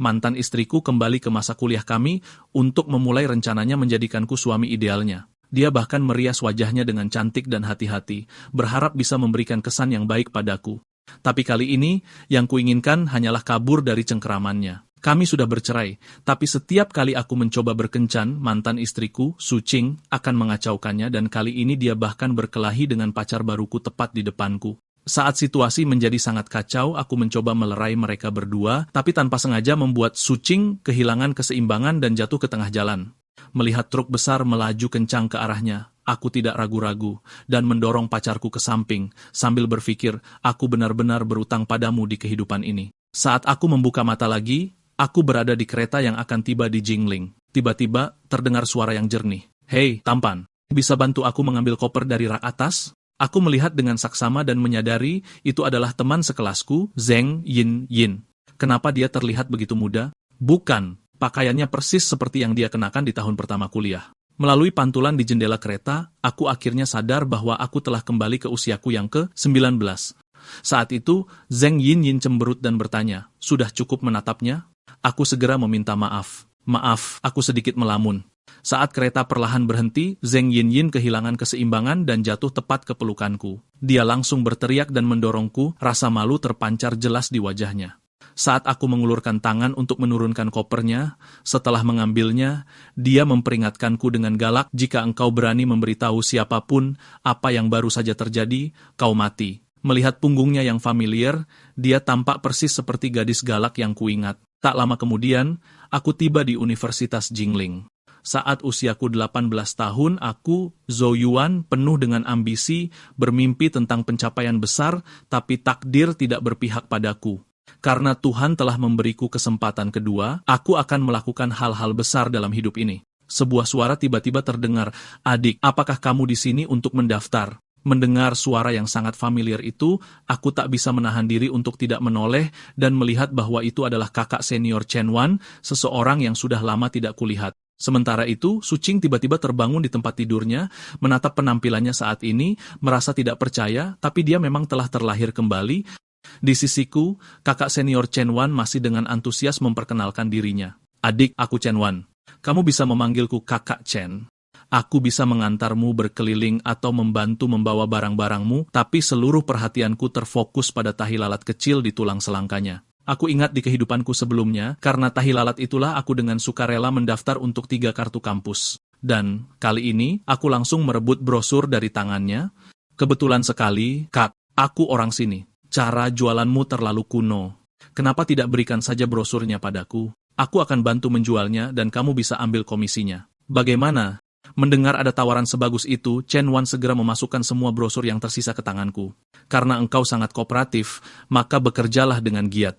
Mantan istriku kembali ke masa kuliah kami untuk memulai rencananya menjadikanku suami idealnya. Dia bahkan merias wajahnya dengan cantik dan hati-hati, berharap bisa memberikan kesan yang baik padaku. Tapi kali ini, yang kuinginkan hanyalah kabur dari cengkeramannya. Kami sudah bercerai, tapi setiap kali aku mencoba berkencan, mantan istriku, Su Qing, akan mengacaukannya dan kali ini dia bahkan berkelahi dengan pacar baruku tepat di depanku. Saat situasi menjadi sangat kacau, aku mencoba melerai mereka berdua, tapi tanpa sengaja membuat Su Qing kehilangan keseimbangan dan jatuh ke tengah jalan. Melihat truk besar melaju kencang ke arahnya, aku tidak ragu-ragu dan mendorong pacarku ke samping, sambil berpikir, aku benar-benar berutang padamu di kehidupan ini. Saat aku membuka mata lagi, aku berada di kereta yang akan tiba di Jingling. Tiba-tiba, terdengar suara yang jernih. Hei, tampan, bisa bantu aku mengambil koper dari rak atas? Aku melihat dengan saksama dan menyadari itu adalah teman sekelasku, Zheng Yin. Kenapa dia terlihat begitu muda? Bukan, pakaiannya persis seperti yang dia kenakan di tahun pertama kuliah. Melalui pantulan di jendela kereta, aku akhirnya sadar bahwa aku telah kembali ke usiaku yang ke-19. Saat itu, Zheng Yin cemberut dan bertanya, sudah cukup menatapnya? Aku segera meminta maaf. Maaf, aku sedikit melamun. Saat kereta perlahan berhenti, Zheng Yin kehilangan keseimbangan dan jatuh tepat ke pelukanku. Dia langsung berteriak dan mendorongku, rasa malu terpancar jelas di wajahnya. Saat aku mengulurkan tangan untuk menurunkan kopernya, setelah mengambilnya, dia memperingatkanku dengan galak, jika engkau berani memberitahu siapapun apa yang baru saja terjadi, kau mati. Melihat punggungnya yang familiar, dia tampak persis seperti gadis galak yang kuingat. Tak lama kemudian, aku tiba di Universitas Jingling. Saat usiaku 18 tahun, aku, Zhou Yuan, penuh dengan ambisi, bermimpi tentang pencapaian besar, tapi takdir tidak berpihak padaku. Karena Tuhan telah memberiku kesempatan kedua, aku akan melakukan hal-hal besar dalam hidup ini. Sebuah suara tiba-tiba terdengar, adik, apakah kamu di sini untuk mendaftar? Mendengar suara yang sangat familiar itu, aku tak bisa menahan diri untuk tidak menoleh dan melihat bahwa itu adalah kakak senior Chen Wan, seseorang yang sudah lama tidak kulihat. Sementara itu, Su Qing tiba-tiba terbangun di tempat tidurnya, menatap penampilannya saat ini, merasa tidak percaya, tapi dia memang telah terlahir kembali. Di sisiku, kakak senior Chen Wan masih dengan antusias memperkenalkan dirinya. Adik, aku Chen Wan. Kamu bisa memanggilku kakak Chen. Aku bisa mengantarmu berkeliling atau membantu membawa barang-barangmu, tapi seluruh perhatianku terfokus pada tahi lalat kecil di tulang selangkanya. Aku ingat di kehidupanku sebelumnya, karena tahi lalat itulah aku dengan sukarela mendaftar untuk 3 kartu kampus. Dan, kali ini, aku langsung merebut brosur dari tangannya. Kebetulan sekali, Kak, aku orang sini. Cara jualanmu terlalu kuno. Kenapa tidak berikan saja brosurnya padaku? Aku akan bantu menjualnya dan kamu bisa ambil komisinya. Bagaimana? Mendengar ada tawaran sebagus itu, Chen Wan segera memasukkan semua brosur yang tersisa ke tanganku. Karena engkau sangat kooperatif, maka bekerjalah dengan giat.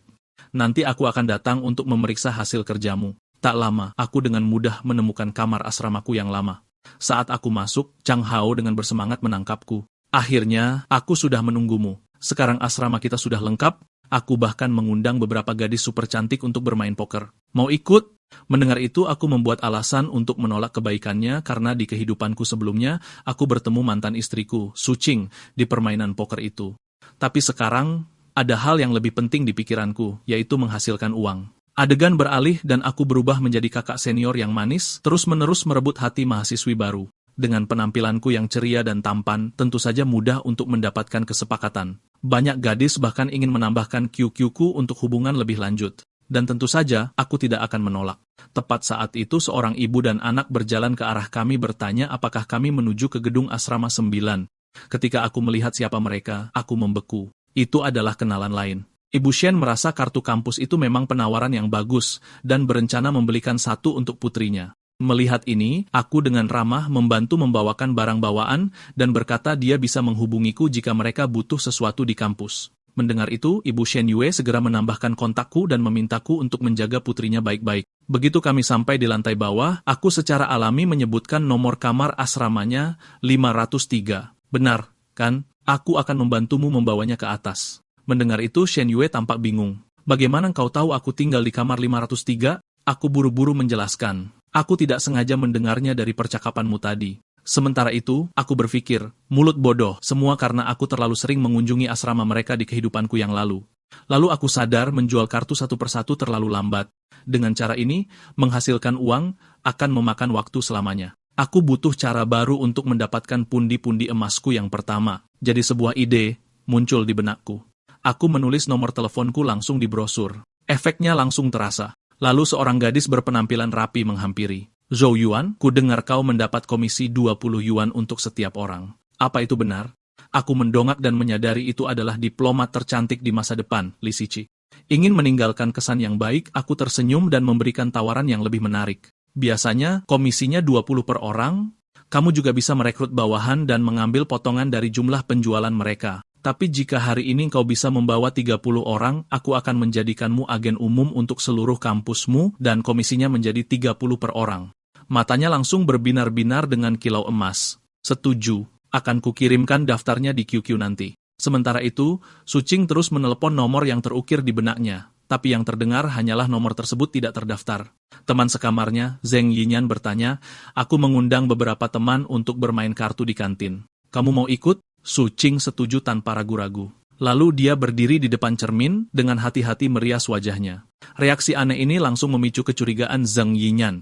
Nanti aku akan datang untuk memeriksa hasil kerjamu. Tak lama, aku dengan mudah menemukan kamar asramaku yang lama. Saat aku masuk, Chang Hao dengan bersemangat menangkapku. Akhirnya, aku sudah menunggumu. Sekarang asrama kita sudah lengkap, aku bahkan mengundang beberapa gadis super cantik untuk bermain poker. Mau ikut? Mendengar itu, aku membuat alasan untuk menolak kebaikannya karena di kehidupanku sebelumnya, aku bertemu mantan istriku, Su Qing, di permainan poker itu. Tapi sekarang, ada hal yang lebih penting di pikiranku, yaitu menghasilkan uang. Adegan beralih dan aku berubah menjadi kakak senior yang manis, terus-menerus merebut hati mahasiswi baru. Dengan penampilanku yang ceria dan tampan, tentu saja mudah untuk mendapatkan kesepakatan. Banyak gadis bahkan ingin menambahkan QQ-ku untuk hubungan lebih lanjut. Dan tentu saja, aku tidak akan menolak. Tepat saat itu seorang ibu dan anak berjalan ke arah kami bertanya apakah kami menuju ke gedung asrama 9. Ketika aku melihat siapa mereka, aku membeku. Itu adalah kenalan lain. Ibu Shen merasa kartu kampus itu memang penawaran yang bagus, dan berencana membelikan satu untuk putrinya. Melihat ini, aku dengan ramah membantu membawakan barang bawaan, dan berkata dia bisa menghubungiku jika mereka butuh sesuatu di kampus. Mendengar itu, Ibu Shen Yue segera menambahkan kontakku dan memintaku untuk menjaga putrinya baik-baik. Begitu kami sampai di lantai bawah, aku secara alami menyebutkan nomor kamar asramanya 503. Benar, kan? Aku akan membantumu membawanya ke atas. Mendengar itu, Shen Yue tampak bingung. Bagaimana kau tahu aku tinggal di kamar 503? Aku buru-buru menjelaskan. Aku tidak sengaja mendengarnya dari percakapanmu tadi. Sementara itu, aku berpikir, mulut bodoh, semua karena aku terlalu sering mengunjungi asrama mereka di kehidupanku yang lalu. Lalu aku sadar menjual kartu satu persatu terlalu lambat. Dengan cara ini, menghasilkan uang akan memakan waktu selamanya. Aku butuh cara baru untuk mendapatkan pundi-pundi emasku yang pertama. Jadi sebuah ide muncul di benakku. Aku menulis nomor teleponku langsung di brosur. Efeknya langsung terasa. Lalu seorang gadis berpenampilan rapi menghampiri. Zhou Yuan, ku dengar kau mendapat komisi 20 yuan untuk setiap orang. Apa itu benar? Aku mendongak dan menyadari itu adalah diplomat tercantik di masa depan, Li Siqi. Ingin meninggalkan kesan yang baik, aku tersenyum dan memberikan tawaran yang lebih menarik. Biasanya, komisinya 20 per orang, kamu juga bisa merekrut bawahan dan mengambil potongan dari jumlah penjualan mereka. Tapi jika hari ini kau bisa membawa 30 orang, aku akan menjadikanmu agen umum untuk seluruh kampusmu dan komisinya menjadi 30 per orang. Matanya langsung berbinar-binar dengan kilau emas. Setuju, akan kukirimkan daftarnya di QQ nanti. Sementara itu, Sucing terus menelepon nomor yang terukir di benaknya. Tapi yang terdengar hanyalah nomor tersebut tidak terdaftar. Teman sekamarnya, Zheng Yinyan bertanya, aku mengundang beberapa teman untuk bermain kartu di kantin. Kamu mau ikut? Sucing setuju tanpa ragu-ragu. Lalu dia berdiri di depan cermin dengan hati-hati merias wajahnya. Reaksi aneh ini langsung memicu kecurigaan Zheng Yinyan.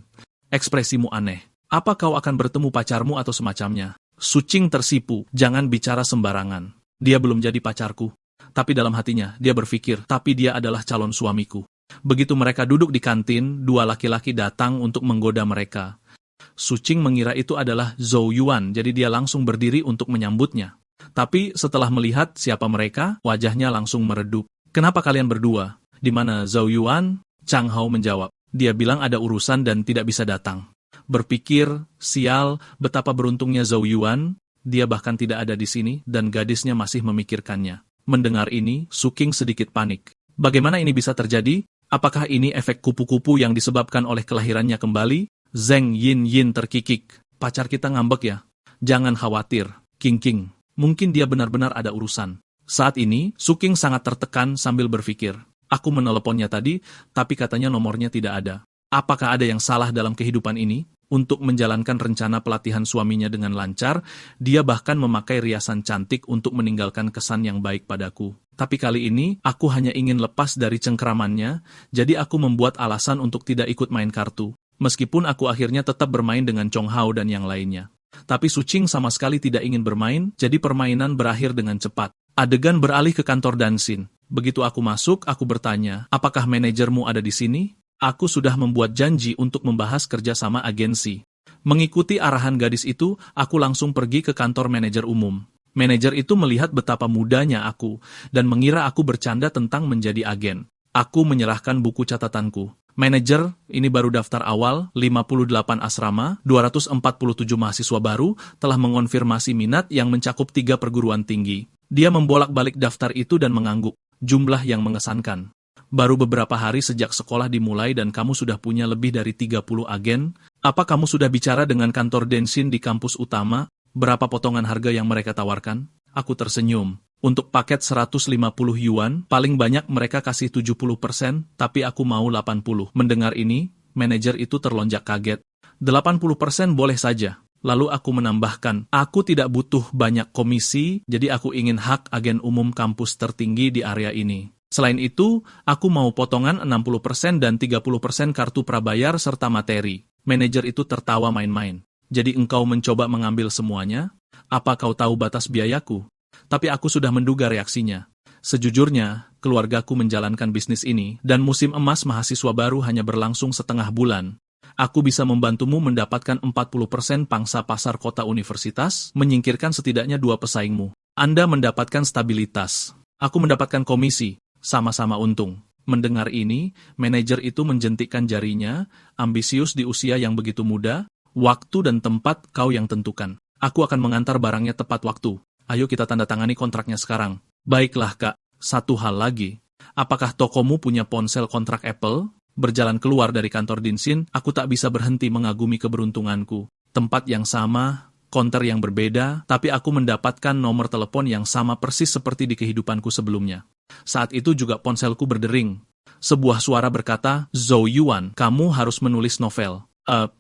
Ekspresimu aneh. Apa kau akan bertemu pacarmu atau semacamnya? Sucing tersipu, jangan bicara sembarangan. Dia belum jadi pacarku. Tapi dalam hatinya, dia berpikir, tapi dia adalah calon suamiku. Begitu mereka duduk di kantin, dua laki-laki datang untuk menggoda mereka. Sucing mengira itu adalah Zhou Yuan, jadi dia langsung berdiri untuk menyambutnya. Tapi setelah melihat siapa mereka, wajahnya langsung meredup. Kenapa kalian berdua? Di mana Zhou Yuan? Chang Hao menjawab. Dia bilang ada urusan dan tidak bisa datang. Berpikir, sial, betapa beruntungnya Zhou Yuan, dia bahkan tidak ada di sini dan gadisnya masih memikirkannya. Mendengar ini, Suking sedikit panik. Bagaimana ini bisa terjadi? Apakah ini efek kupu-kupu yang disebabkan oleh kelahirannya kembali? Zheng Yin terkikik. Pacar kita ngambek ya? Jangan khawatir, King. Mungkin dia benar-benar ada urusan. Saat ini, Suking sangat tertekan sambil berpikir. Aku meneleponnya tadi, tapi katanya nomornya tidak ada. Apakah ada yang salah dalam kehidupan ini? Untuk menjalankan rencana pelatihan suaminya dengan lancar, dia bahkan memakai riasan cantik untuk meninggalkan kesan yang baik padaku. Tapi kali ini, aku hanya ingin lepas dari cengkeramannya, jadi aku membuat alasan untuk tidak ikut main kartu. Meskipun aku akhirnya tetap bermain dengan Chong Hao dan yang lainnya. Tapi Sucing sama sekali tidak ingin bermain, jadi permainan berakhir dengan cepat. Adegan beralih ke kantor Dansin. Begitu aku masuk, aku bertanya, apakah manajermu ada di sini? Aku sudah membuat janji untuk membahas kerjasama agensi. Mengikuti arahan gadis itu, aku langsung pergi ke kantor manajer umum. Manajer itu melihat betapa mudanya aku, dan mengira aku bercanda tentang menjadi agen. Aku menyerahkan buku catatanku. Manajer, ini baru daftar awal, 58 asrama, 247 mahasiswa baru, telah mengonfirmasi minat yang mencakup 3 perguruan tinggi. Dia membolak-balik daftar itu dan mengangguk. Jumlah yang mengesankan. Baru beberapa hari sejak sekolah dimulai dan kamu sudah punya lebih dari 30 agen? Apa kamu sudah bicara dengan kantor Denshin di kampus utama? Berapa potongan harga yang mereka tawarkan? Aku tersenyum. Untuk paket 150 yuan, paling banyak mereka kasih 70%, tapi aku mau 80. Mendengar ini, manajer itu terlonjak kaget. 80% boleh saja. Lalu aku menambahkan, aku tidak butuh banyak komisi, jadi aku ingin hak agen umum kampus tertinggi di area ini. Selain itu, aku mau potongan 60% dan 30% kartu prabayar serta materi. Manajer itu tertawa main-main. Jadi engkau mencoba mengambil semuanya? Apa kau tahu batas biayaku? Tapi aku sudah menduga reaksinya. Sejujurnya, keluargaku menjalankan bisnis ini, dan musim emas mahasiswa baru hanya berlangsung setengah bulan. Aku bisa membantumu mendapatkan 40% pangsa pasar kota universitas, menyingkirkan setidaknya 2 pesaingmu. Anda mendapatkan stabilitas. Aku mendapatkan komisi. Sama-sama untung. Mendengar ini, manajer itu menjentikkan jarinya, ambisius di usia yang begitu muda, waktu dan tempat kau yang tentukan. Aku akan mengantar barangnya tepat waktu. Ayo kita tanda tangani kontraknya sekarang. Baiklah kak, satu hal lagi. Apakah tokomu punya ponsel kontrak Apple? Berjalan keluar dari kantor Dinsin, aku tak bisa berhenti mengagumi keberuntunganku. Tempat yang sama, konter yang berbeda, tapi aku mendapatkan nomor telepon yang sama persis seperti di kehidupanku sebelumnya. Saat itu juga ponselku berdering. Sebuah suara berkata, Zhou Yuan, kamu harus menulis novel.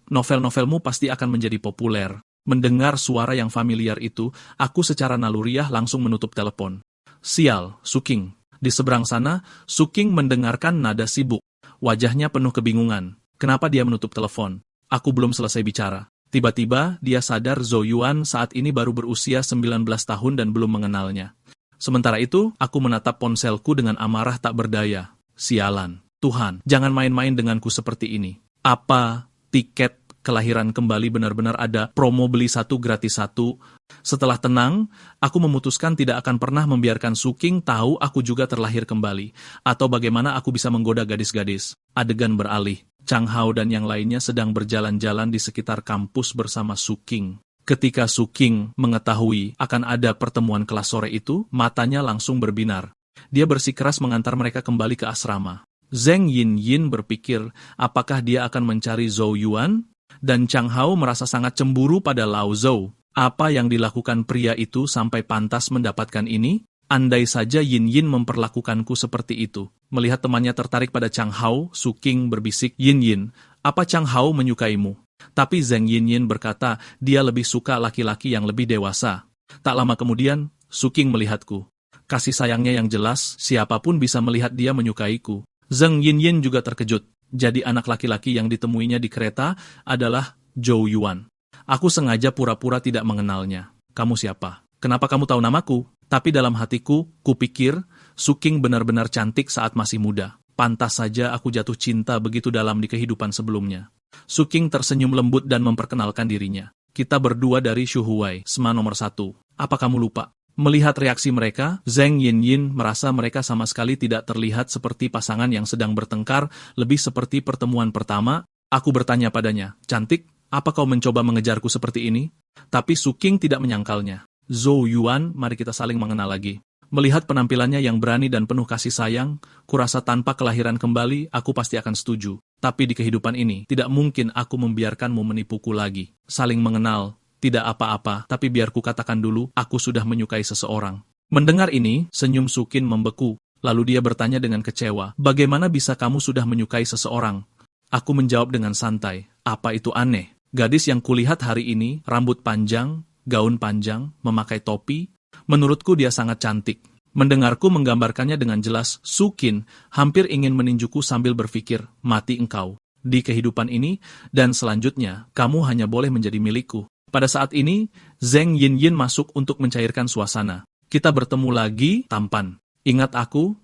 Novel-novelmu pasti akan menjadi populer. Mendengar suara yang familiar itu, aku secara naluriah langsung menutup telepon. Sial, Suking. Di seberang sana, Suking mendengarkan nada sibuk. Wajahnya penuh kebingungan. Kenapa dia menutup telepon? Aku belum selesai bicara. Tiba-tiba, dia sadar Zhou Yuan saat ini baru berusia 19 tahun dan belum mengenalnya. Sementara itu, aku menatap ponselku dengan amarah tak berdaya. Sialan. Tuhan, jangan main-main denganku seperti ini. Apa tiket kelahiran kembali benar-benar ada promo beli satu gratis satu? Setelah tenang, aku memutuskan tidak akan pernah membiarkan Suking tahu aku juga terlahir kembali. Atau bagaimana aku bisa menggoda gadis-gadis. Adegan beralih. Chang Hao dan yang lainnya sedang berjalan-jalan di sekitar kampus bersama Suking. Ketika Suking mengetahui akan ada pertemuan kelas sore itu, matanya langsung berbinar. Dia bersikeras mengantar mereka kembali ke asrama. Zheng Yinyin berpikir apakah dia akan mencari Zhou Yuan, dan Chang Hao merasa sangat cemburu pada Lao Zhou. Apa yang dilakukan pria itu sampai pantas mendapatkan ini? Andai saja Yinyin memperlakukanku seperti itu. Melihat temannya tertarik pada Chang Hao, Suking berbisik, Yinyin, apa Chang Hao menyukaimu? Tapi Zheng Yinyin berkata, dia lebih suka laki-laki yang lebih dewasa. Tak lama kemudian, Suking melihatku. Kasih sayangnya yang jelas, siapapun bisa melihat dia menyukaiku. Zheng Yinyin juga terkejut. Jadi anak laki-laki yang ditemuinya di kereta adalah Zhou Yuan. Aku sengaja pura-pura tidak mengenalnya. Kamu siapa? Kenapa kamu tahu namaku? Tapi dalam hatiku, kupikir, Suking benar-benar cantik saat masih muda. Pantas saja aku jatuh cinta begitu dalam di kehidupan sebelumnya. Suking tersenyum lembut dan memperkenalkan dirinya. Kita berdua dari Shuhuai, SMA nomor 1. Apa kamu lupa? Melihat reaksi mereka, Zheng Yinyin merasa mereka sama sekali tidak terlihat seperti pasangan yang sedang bertengkar, lebih seperti pertemuan pertama. Aku bertanya padanya, cantik, apa kau mencoba mengejarku seperti ini? Tapi Suking tidak menyangkalnya. Zhou Yuan, mari kita saling mengenal lagi. Melihat penampilannya yang berani dan penuh kasih sayang, kurasa tanpa kelahiran kembali, aku pasti akan setuju. Tapi di kehidupan ini, tidak mungkin aku membiarkanmu menipuku lagi. Saling mengenal, tidak apa-apa, tapi biar ku katakan dulu, aku sudah menyukai seseorang. Mendengar ini, senyum Sukin membeku. Lalu dia bertanya dengan kecewa, bagaimana bisa kamu sudah menyukai seseorang? Aku menjawab dengan santai, apa itu aneh? Gadis yang kulihat hari ini, rambut panjang, gaun panjang, memakai topi, menurutku dia sangat cantik. Mendengarku menggambarkannya dengan jelas, Sukin hampir ingin meninjuku sambil berpikir, mati engkau. Di kehidupan ini, dan selanjutnya, kamu hanya boleh menjadi milikku. Pada saat ini, Zheng Yinyin masuk untuk mencairkan suasana. Kita bertemu lagi, tampan. Ingat aku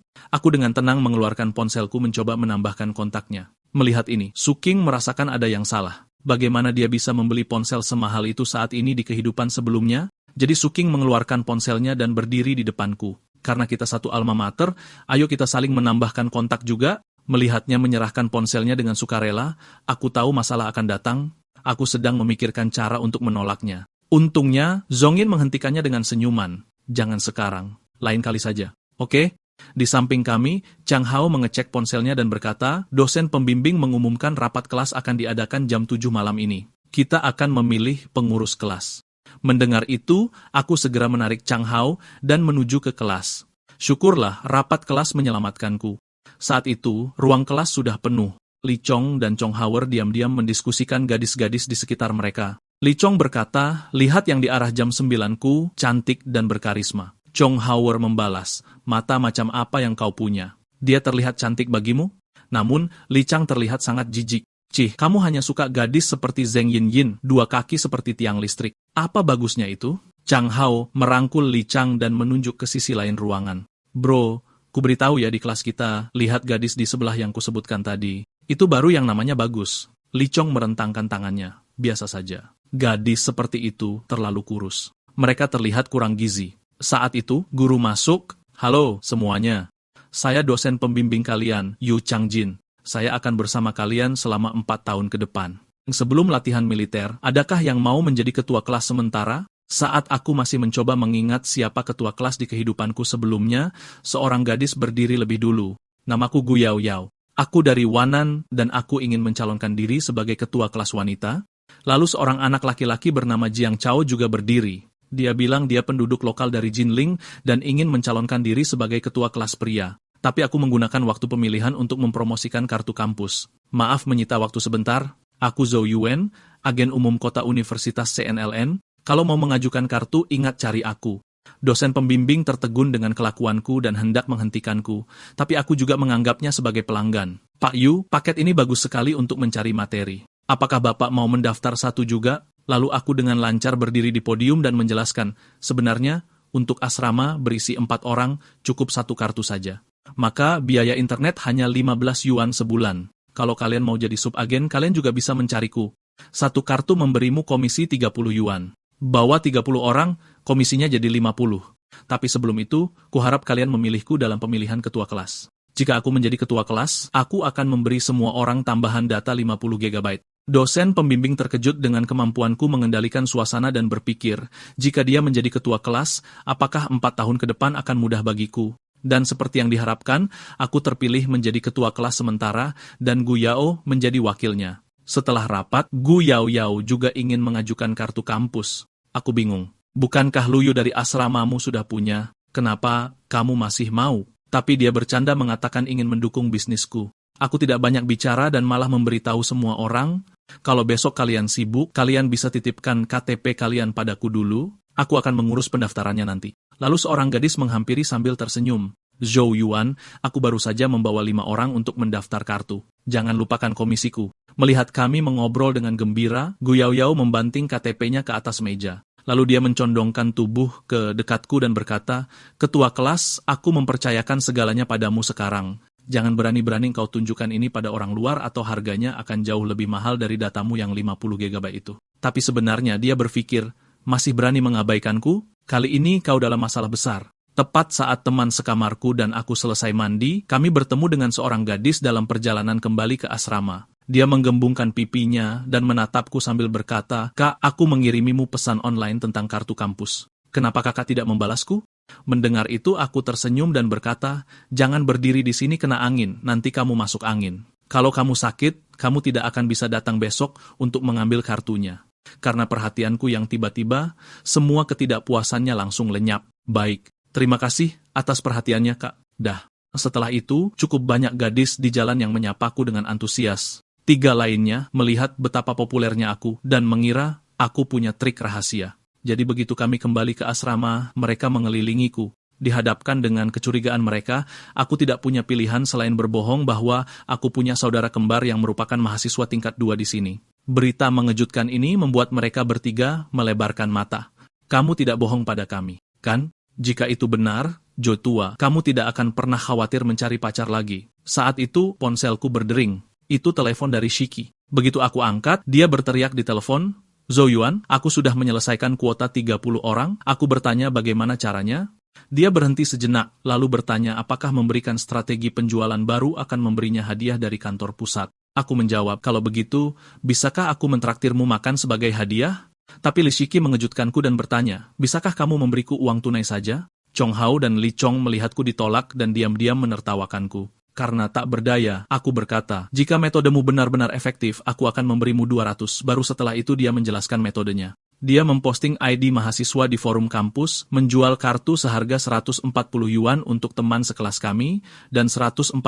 dengan tenang mengeluarkan ponselku mencoba menambahkan kontaknya. Melihat ini, Suking merasakan ada yang salah. Bagaimana dia bisa membeli ponsel semahal itu saat ini di kehidupan sebelumnya? Jadi Suking mengeluarkan ponselnya dan berdiri di depanku. Karena kita satu alma mater, ayo kita saling menambahkan kontak juga. Melihatnya menyerahkan ponselnya dengan sukarela, aku tahu masalah akan datang. Aku sedang memikirkan cara untuk menolaknya. Untungnya, Zhongyin menghentikannya dengan senyuman. Jangan sekarang, lain kali saja. Oke? Di samping kami, Chang Hao mengecek ponselnya dan berkata, dosen pembimbing mengumumkan rapat kelas akan diadakan jam 7 malam ini. Kita akan memilih pengurus kelas. Mendengar itu, aku segera menarik Chang Hao dan menuju ke kelas. Syukurlah, rapat kelas menyelamatkanku. Saat itu, ruang kelas sudah penuh. Li Chong dan Chong Hauer diam-diam mendiskusikan gadis-gadis di sekitar mereka. Li Chong berkata, lihat yang di arah jam 9-ku, cantik dan berkarisma. Chong Hauer membalas, mata macam apa yang kau punya? Dia terlihat cantik bagimu? Namun, Li Chang terlihat sangat jijik. Cih, kamu hanya suka gadis seperti Zheng Yinyin, 2 kaki seperti tiang listrik. Apa bagusnya itu? Chang Hao merangkul Li Chang dan menunjuk ke sisi lain ruangan. Bro, ku beritahu ya di kelas kita, lihat gadis di sebelah yang kusebutkan tadi. Itu baru yang namanya bagus. Li Chong merentangkan tangannya. Biasa saja. Gadis seperti itu terlalu kurus. Mereka terlihat kurang gizi. Saat itu, guru masuk. Halo semuanya. Saya dosen pembimbing kalian, Yu Changjin. Saya akan bersama kalian selama 4 tahun ke depan. Sebelum latihan militer, adakah yang mau menjadi ketua kelas sementara? Saat aku masih mencoba mengingat siapa ketua kelas di kehidupanku sebelumnya, seorang gadis berdiri lebih dulu. Namaku Gu Yao Yao. Aku dari Wanan dan aku ingin mencalonkan diri sebagai ketua kelas wanita. Lalu seorang anak laki-laki bernama Jiang Chao juga berdiri. Dia bilang dia penduduk lokal dari Jinling dan ingin mencalonkan diri sebagai ketua kelas pria. Tapi aku menggunakan waktu pemilihan untuk mempromosikan kartu kampus. Maaf menyita waktu sebentar. Aku Zhou Yuan, agen umum kota Universitas CNLN. Kalau mau mengajukan kartu, ingat cari aku. Dosen pembimbing tertegun dengan kelakuanku dan hendak menghentikanku, tapi aku juga menganggapnya sebagai pelanggan. Pak Yu, paket ini bagus sekali untuk mencari materi. Apakah Bapak mau mendaftar satu juga? Lalu aku dengan lancar berdiri di podium dan menjelaskan, sebenarnya, untuk asrama berisi 4 orang, cukup satu kartu saja. Maka biaya internet hanya 15 yuan sebulan. Kalau kalian mau jadi subagen, kalian juga bisa mencariku. Satu kartu memberimu komisi 30 yuan. Bawa 30 orang, komisinya jadi 50. Tapi sebelum itu, kuharap kalian memilihku dalam pemilihan ketua kelas. Jika aku menjadi ketua kelas, aku akan memberi semua orang tambahan data 50 GB. Dosen pembimbing terkejut dengan kemampuanku mengendalikan suasana dan berpikir, jika dia menjadi ketua kelas, apakah 4 tahun ke depan akan mudah bagiku? Dan seperti yang diharapkan, aku terpilih menjadi ketua kelas sementara dan Gu Yao menjadi wakilnya. Setelah rapat, Gu Yao juga ingin mengajukan kartu kampus. Aku bingung. Bukankah Luyu dari asramamu sudah punya? Kenapa kamu masih mau? Tapi dia bercanda mengatakan ingin mendukung bisnisku. Aku tidak banyak bicara dan malah memberitahu semua orang, kalau besok kalian sibuk, kalian bisa titipkan KTP kalian padaku dulu, aku akan mengurus pendaftarannya nanti. Lalu seorang gadis menghampiri sambil tersenyum. Zhou Yuan, aku baru saja membawa 5 orang untuk mendaftar kartu. Jangan lupakan komisiku. Melihat kami mengobrol dengan gembira, Gu Yao membanting KTP-nya ke atas meja. Lalu dia mencondongkan tubuh ke dekatku dan berkata, Ketua kelas, aku mempercayakan segalanya padamu sekarang. Jangan berani-berani kau tunjukkan ini pada orang luar atau harganya akan jauh lebih mahal dari datamu yang 50 GB itu. Tapi sebenarnya dia berpikir, masih berani mengabaikanku? Kali ini kau dalam masalah besar. Tepat saat teman sekamarku dan aku selesai mandi, kami bertemu dengan seorang gadis dalam perjalanan kembali ke asrama. Dia menggembungkan pipinya dan menatapku sambil berkata, Kak, aku mengirimimu pesan online tentang kartu kampus. Kenapa kakak tidak membalasku? Mendengar itu aku tersenyum dan berkata, jangan berdiri di sini kena angin, nanti kamu masuk angin. Kalau kamu sakit, kamu tidak akan bisa datang besok untuk mengambil kartunya. Karena perhatianku yang tiba-tiba, semua ketidakpuasannya langsung lenyap. Baik, terima kasih atas perhatiannya, Kak. Dah. Setelah itu, cukup banyak gadis di jalan yang menyapaku dengan antusias. 3 lainnya melihat betapa populernya aku dan mengira aku punya trik rahasia. Jadi begitu kami kembali ke asrama, mereka mengelilingiku. Dihadapkan dengan kecurigaan mereka, aku tidak punya pilihan selain berbohong bahwa aku punya saudara kembar yang merupakan mahasiswa tingkat 2 di sini. Berita mengejutkan ini membuat mereka bertiga melebarkan mata. Kamu tidak bohong pada kami, kan? Jika itu benar, Jo tua, kamu tidak akan pernah khawatir mencari pacar lagi. Saat itu, ponselku berdering. Itu telepon dari Shiki. Begitu aku angkat, dia berteriak di telepon, Zhou Yuan, aku sudah menyelesaikan kuota 30 orang, aku bertanya bagaimana caranya. Dia berhenti sejenak, lalu bertanya apakah memberikan strategi penjualan baru akan memberinya hadiah dari kantor pusat. Aku menjawab, kalau begitu, bisakah aku mentraktirmu makan sebagai hadiah? Tapi Li Shiki mengejutkanku dan bertanya, bisakah kamu memberiku uang tunai saja? Chong Hao dan Li Chong melihatku ditolak dan diam-diam menertawakanku. Karena tak berdaya, aku berkata, jika metodemu benar-benar efektif, aku akan memberimu 200. Baru setelah itu dia menjelaskan metodenya. Dia memposting ID mahasiswa di forum kampus, menjual kartu seharga 140 yuan untuk teman sekelas kami, dan 145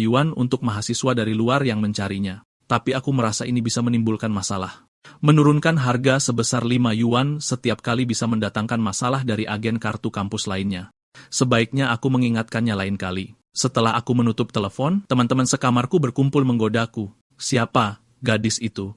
yuan untuk mahasiswa dari luar yang mencarinya. Tapi aku merasa ini bisa menimbulkan masalah. Menurunkan harga sebesar 5 yuan setiap kali bisa mendatangkan masalah dari agen kartu kampus lainnya. Sebaiknya aku mengingatkannya lain kali. Setelah aku menutup telepon, teman-teman sekamarku berkumpul menggodaku. Siapa gadis itu?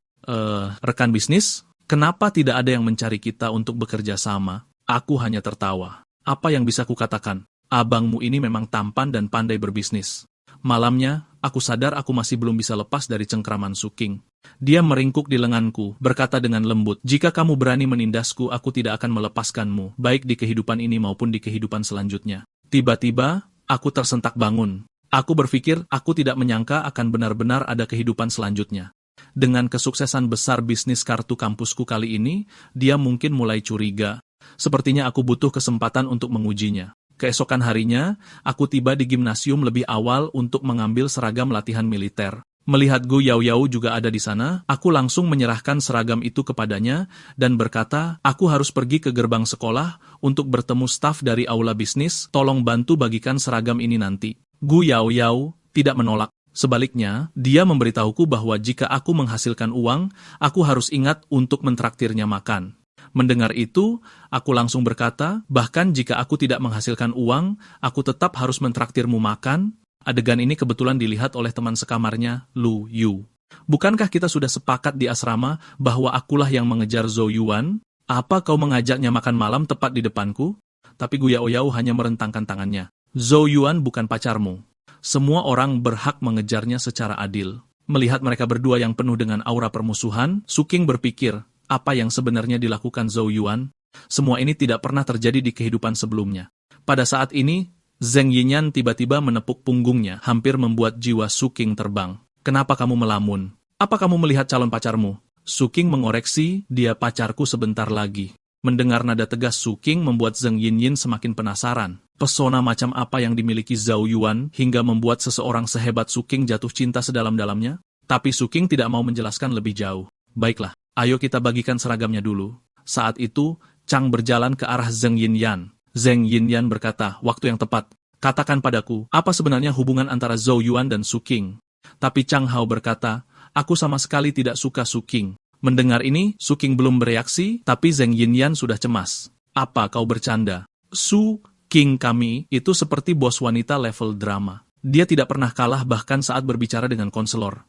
Rekan bisnis? Kenapa tidak ada yang mencari kita untuk bekerja sama? Aku hanya tertawa. Apa yang bisa kukatakan? Abangmu ini memang tampan dan pandai berbisnis. Malamnya, aku sadar aku masih belum bisa lepas dari cengkraman Suking. Dia meringkuk di lenganku, berkata dengan lembut, jika kamu berani menindasku, aku tidak akan melepaskanmu, baik di kehidupan ini maupun di kehidupan selanjutnya. Tiba-tiba, aku tersentak bangun. Aku berpikir, aku tidak menyangka akan benar-benar ada kehidupan selanjutnya. Dengan kesuksesan besar bisnis kartu kampusku kali ini, dia mungkin mulai curiga. Sepertinya aku butuh kesempatan untuk mengujinya. Keesokan harinya, aku tiba di gimnasium lebih awal untuk mengambil seragam latihan militer. Melihat Gu Yao juga ada di sana, aku langsung menyerahkan seragam itu kepadanya dan berkata, aku harus pergi ke gerbang sekolah untuk bertemu staf dari aula bisnis, tolong bantu bagikan seragam ini nanti. Gu Yao tidak menolak. Sebaliknya, dia memberitahuku bahwa jika aku menghasilkan uang, aku harus ingat untuk mentraktirnya makan. Mendengar itu, aku langsung berkata, bahkan jika aku tidak menghasilkan uang, aku tetap harus mentraktirmu makan. Adegan ini kebetulan dilihat oleh teman sekamarnya, Lu Yu. Bukankah kita sudah sepakat di asrama bahwa akulah yang mengejar Zhou Yuan? Apa kau mengajaknya makan malam tepat di depanku? Tapi Gu Yaoyao hanya merentangkan tangannya. Zhou Yuan bukan pacarmu. Semua orang berhak mengejarnya secara adil. Melihat mereka berdua yang penuh dengan aura permusuhan, Su Qing berpikir, apa yang sebenarnya dilakukan Zhou Yuan? Semua ini tidak pernah terjadi di kehidupan sebelumnya. Pada saat ini, Zheng Yinyan tiba-tiba menepuk punggungnya, hampir membuat jiwa Su Qing terbang. Kenapa kamu melamun? Apa kamu melihat calon pacarmu? Su Qing mengoreksi, dia pacarku sebentar lagi. Mendengar nada tegas Su Qing membuat Zheng Yinyan semakin penasaran. Pesona macam apa yang dimiliki Zhou Yuan hingga membuat seseorang sehebat Su Qing jatuh cinta sedalam-dalamnya? Tapi Su Qing tidak mau menjelaskan lebih jauh. Baiklah, ayo kita bagikan seragamnya dulu. Saat itu, Chang berjalan ke arah Zheng Yinyan. Zheng Yinyan berkata, waktu yang tepat. Katakan padaku, apa sebenarnya hubungan antara Zhou Yuan dan Su Qing? Tapi Chang Hao berkata, aku sama sekali tidak suka Su Qing. Mendengar ini, Su Qing belum bereaksi, tapi Zheng Yinyan sudah cemas. Apa kau bercanda? Su Qing kami itu seperti bos wanita level drama. Dia tidak pernah kalah bahkan saat berbicara dengan konselor.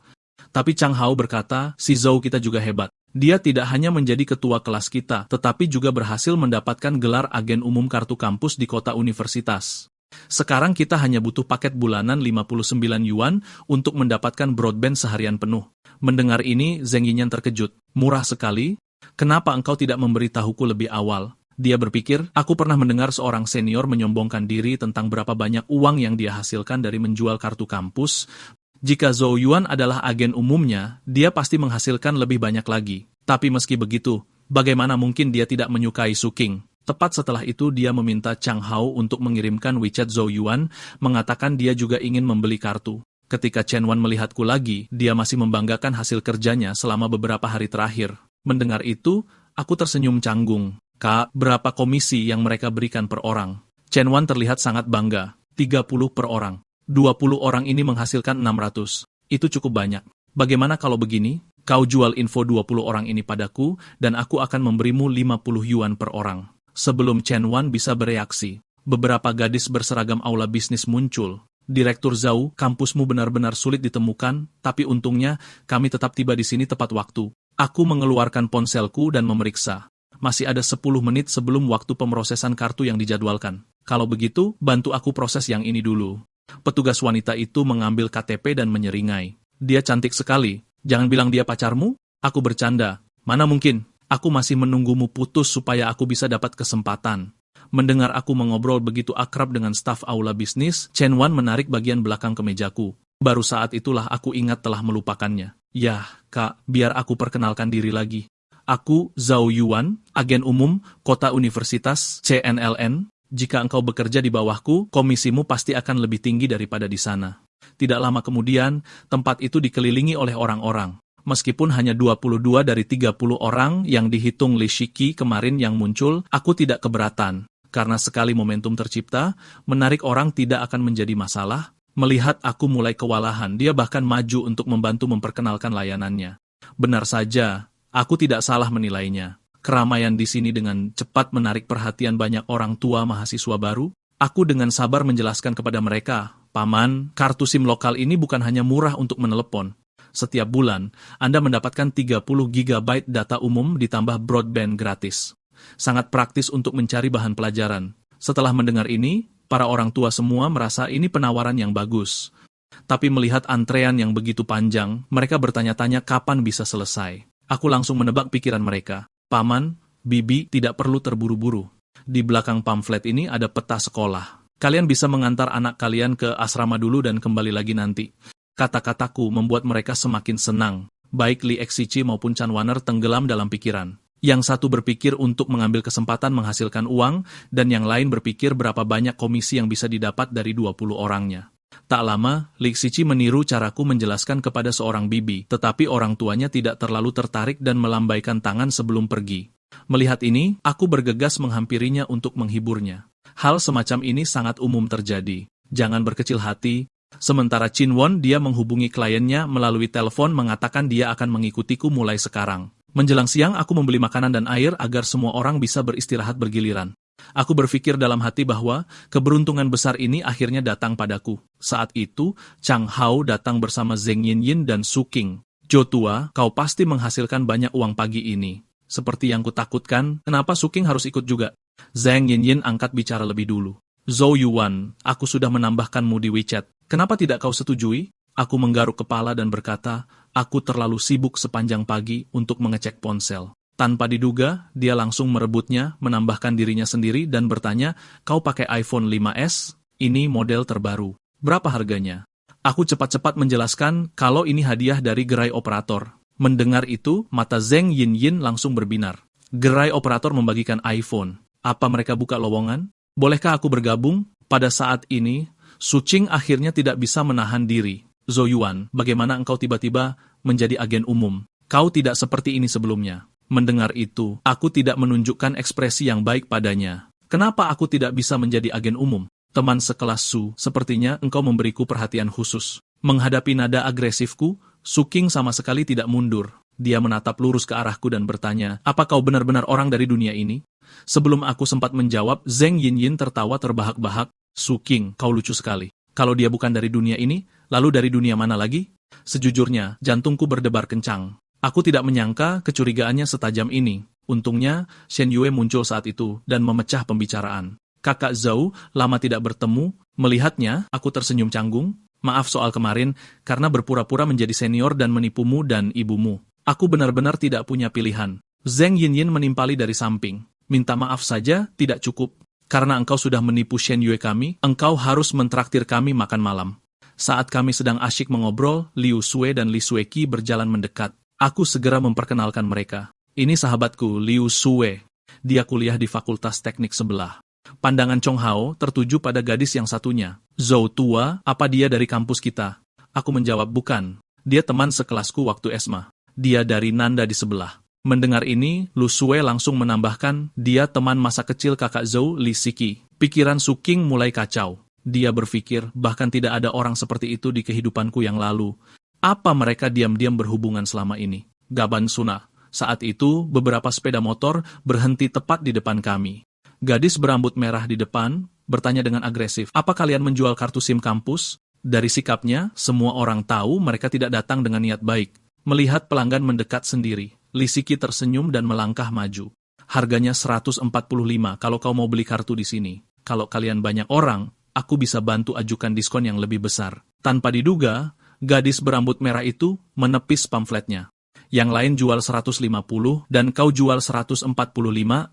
Tapi Chang Hao berkata, si Zhou kita juga hebat. Dia tidak hanya menjadi ketua kelas kita, tetapi juga berhasil mendapatkan gelar agen umum kartu kampus di kota universitas. Sekarang kita hanya butuh paket bulanan 59 yuan untuk mendapatkan broadband seharian penuh. Mendengar ini, Zheng Yinyan terkejut. Murah sekali? Kenapa engkau tidak memberitahuku lebih awal? Dia berpikir, aku pernah mendengar seorang senior menyombongkan diri tentang berapa banyak uang yang dia hasilkan dari menjual kartu kampus. Jika Zhou Yuan adalah agen umumnya, dia pasti menghasilkan lebih banyak lagi. Tapi meski begitu, bagaimana mungkin dia tidak menyukai Su Qing? Tepat setelah itu dia meminta Chang Hao untuk mengirimkan WeChat Zhou Yuan, mengatakan dia juga ingin membeli kartu. Ketika Chen Wan melihatku lagi, dia masih membanggakan hasil kerjanya selama beberapa hari terakhir. Mendengar itu, aku tersenyum canggung. Kak, berapa komisi yang mereka berikan per orang? Chen Wan terlihat sangat bangga. 30 per orang. 20 orang ini menghasilkan 600. Itu cukup banyak. Bagaimana kalau begini? Kau jual info 20 orang ini padaku, dan aku akan memberimu 50 yuan per orang. Sebelum Chen Wan bisa bereaksi, beberapa gadis berseragam aula bisnis muncul. Direktur Zhou, kampusmu benar-benar sulit ditemukan, tapi untungnya kami tetap tiba di sini tepat waktu. Aku mengeluarkan ponselku dan memeriksa. Masih ada 10 menit sebelum waktu pemrosesan kartu yang dijadwalkan. Kalau begitu, bantu aku proses yang ini dulu. Petugas wanita itu mengambil KTP dan menyeringai. Dia cantik sekali. Jangan bilang dia pacarmu? Aku bercanda. Mana mungkin? Aku masih menunggumu putus supaya aku bisa dapat kesempatan. Mendengar aku mengobrol begitu akrab dengan staf aula bisnis, Chen Wan menarik bagian belakang kemejaku. Baru saat itulah aku ingat telah melupakannya. Yah, Kak, biar aku perkenalkan diri lagi. Aku Zhou Yuan, agen umum, kota universitas, CNLN. Jika engkau bekerja di bawahku, komisimu pasti akan lebih tinggi daripada di sana. Tidak lama kemudian, tempat itu dikelilingi oleh orang-orang. Meskipun hanya 22 dari 30 orang yang dihitung Li Shiki kemarin yang muncul, aku tidak keberatan. Karena sekali momentum tercipta, menarik orang tidak akan menjadi masalah. Melihat aku mulai kewalahan, dia bahkan maju untuk membantu memperkenalkan layanannya. Benar saja, aku tidak salah menilainya. Keramaian di sini dengan cepat menarik perhatian banyak orang tua mahasiswa baru. Aku dengan sabar menjelaskan kepada mereka, Paman, kartu SIM lokal ini bukan hanya murah untuk menelepon. Setiap bulan, Anda mendapatkan 30 GB data umum ditambah broadband gratis. Sangat praktis untuk mencari bahan pelajaran. Setelah mendengar ini, para orang tua semua merasa ini penawaran yang bagus. Tapi melihat antrean yang begitu panjang, mereka bertanya-tanya kapan bisa selesai. Aku langsung menebak pikiran mereka. Paman, Bibi tidak perlu terburu-buru. Di belakang pamflet ini ada peta sekolah. Kalian bisa mengantar anak kalian ke asrama dulu dan kembali lagi nanti. Kata-kataku membuat mereka semakin senang. Baik Li Exici maupun Chan Waner tenggelam dalam pikiran. Yang satu berpikir untuk mengambil kesempatan menghasilkan uang, dan yang lain berpikir berapa banyak komisi yang bisa didapat dari 20 orangnya. Tak lama, Li Exici meniru caraku menjelaskan kepada seorang bibi, tetapi orang tuanya tidak terlalu tertarik dan melambaikan tangan sebelum pergi. Melihat ini, aku bergegas menghampirinya untuk menghiburnya. Hal semacam ini sangat umum terjadi. Jangan berkecil hati. Sementara Chin Won, dia menghubungi kliennya melalui telepon mengatakan dia akan mengikutiku mulai sekarang. Menjelang siang, aku membeli makanan dan air agar semua orang bisa beristirahat bergiliran. Aku berpikir dalam hati bahwa keberuntungan besar ini akhirnya datang padaku. Saat itu, Chang Hao datang bersama Zheng Yinyin dan Su Qing. "Jo tua, kau pasti menghasilkan banyak uang pagi ini. Seperti yang kutakutkan, kenapa Su Qing harus ikut juga?" Zheng Yinyin angkat bicara lebih dulu. "Zhou Yuan, aku sudah menambahkanmu di WeChat. Kenapa tidak kau setujui?" Aku menggaruk kepala dan berkata, aku terlalu sibuk sepanjang pagi untuk mengecek ponsel. Tanpa diduga, dia langsung merebutnya, menambahkan dirinya sendiri dan bertanya, "Kau pakai iPhone 5S? Ini model terbaru. Berapa harganya?" Aku cepat-cepat menjelaskan kalau ini hadiah dari gerai operator. Mendengar itu, mata Zheng Yinyin langsung berbinar. Gerai operator membagikan iPhone. Apa mereka buka lowongan? Bolehkah aku bergabung? Pada saat ini, Su Qing akhirnya tidak bisa menahan diri. "Zhou Yuan, bagaimana engkau tiba-tiba menjadi agen umum? Kau tidak seperti ini sebelumnya." Mendengar itu, aku tidak menunjukkan ekspresi yang baik padanya. "Kenapa aku tidak bisa menjadi agen umum? Teman sekelas Su, sepertinya engkau memberiku perhatian khusus." Menghadapi nada agresifku, Su Qing sama sekali tidak mundur. Dia menatap lurus ke arahku dan bertanya, "Apa kau benar-benar orang dari dunia ini?" Sebelum aku sempat menjawab, Zheng Yinyin tertawa terbahak-bahak. "Su Qing, kau lucu sekali. Kalau dia bukan dari dunia ini, lalu dari dunia mana lagi?" Sejujurnya, jantungku berdebar kencang. Aku tidak menyangka kecurigaannya setajam ini. Untungnya, Shen Yue muncul saat itu dan memecah pembicaraan. "Kakak Zhou, lama tidak bertemu." Melihatnya, aku tersenyum canggung. "Maaf soal kemarin, karena berpura-pura menjadi senior dan menipumu dan ibumu. Aku benar-benar tidak punya pilihan." Zheng Yinyin menimpali dari samping. "Minta maaf saja tidak cukup. Karena engkau sudah menipu Shen Yue kami, engkau harus mentraktir kami makan malam." Saat kami sedang asyik mengobrol, Liu Sue dan Li Sueki berjalan mendekat. Aku segera memperkenalkan mereka. "Ini sahabatku, Liu Sue. Dia kuliah di Fakultas Teknik sebelah." Pandangan Chong Hao tertuju pada gadis yang satunya. "Zhou tua, apa dia dari kampus kita?" Aku menjawab, "Bukan. Dia teman sekelasku waktu SMA. Dia dari Nanda di sebelah." Mendengar ini, Lu Sue langsung menambahkan, "Dia teman masa kecil kakak Zhou, Li Siki." Pikiran Su Qing mulai kacau. Dia berpikir, bahkan tidak ada orang seperti itu di kehidupanku yang lalu. Apa mereka diam-diam berhubungan selama ini? Gaban Suna. Saat itu, beberapa sepeda motor berhenti tepat di depan kami. Gadis berambut merah di depan bertanya dengan agresif, "Apa kalian menjual kartu SIM kampus?" Dari sikapnya, semua orang tahu mereka tidak datang dengan niat baik. Melihat pelanggan mendekat sendiri, Li Siki tersenyum dan melangkah maju. "Harganya 145 kalau kau mau beli kartu di sini. Kalau kalian banyak orang, aku bisa bantu ajukan diskon yang lebih besar." Tanpa diduga, gadis berambut merah itu menepis pamfletnya. "Yang lain jual 150 dan kau jual 145?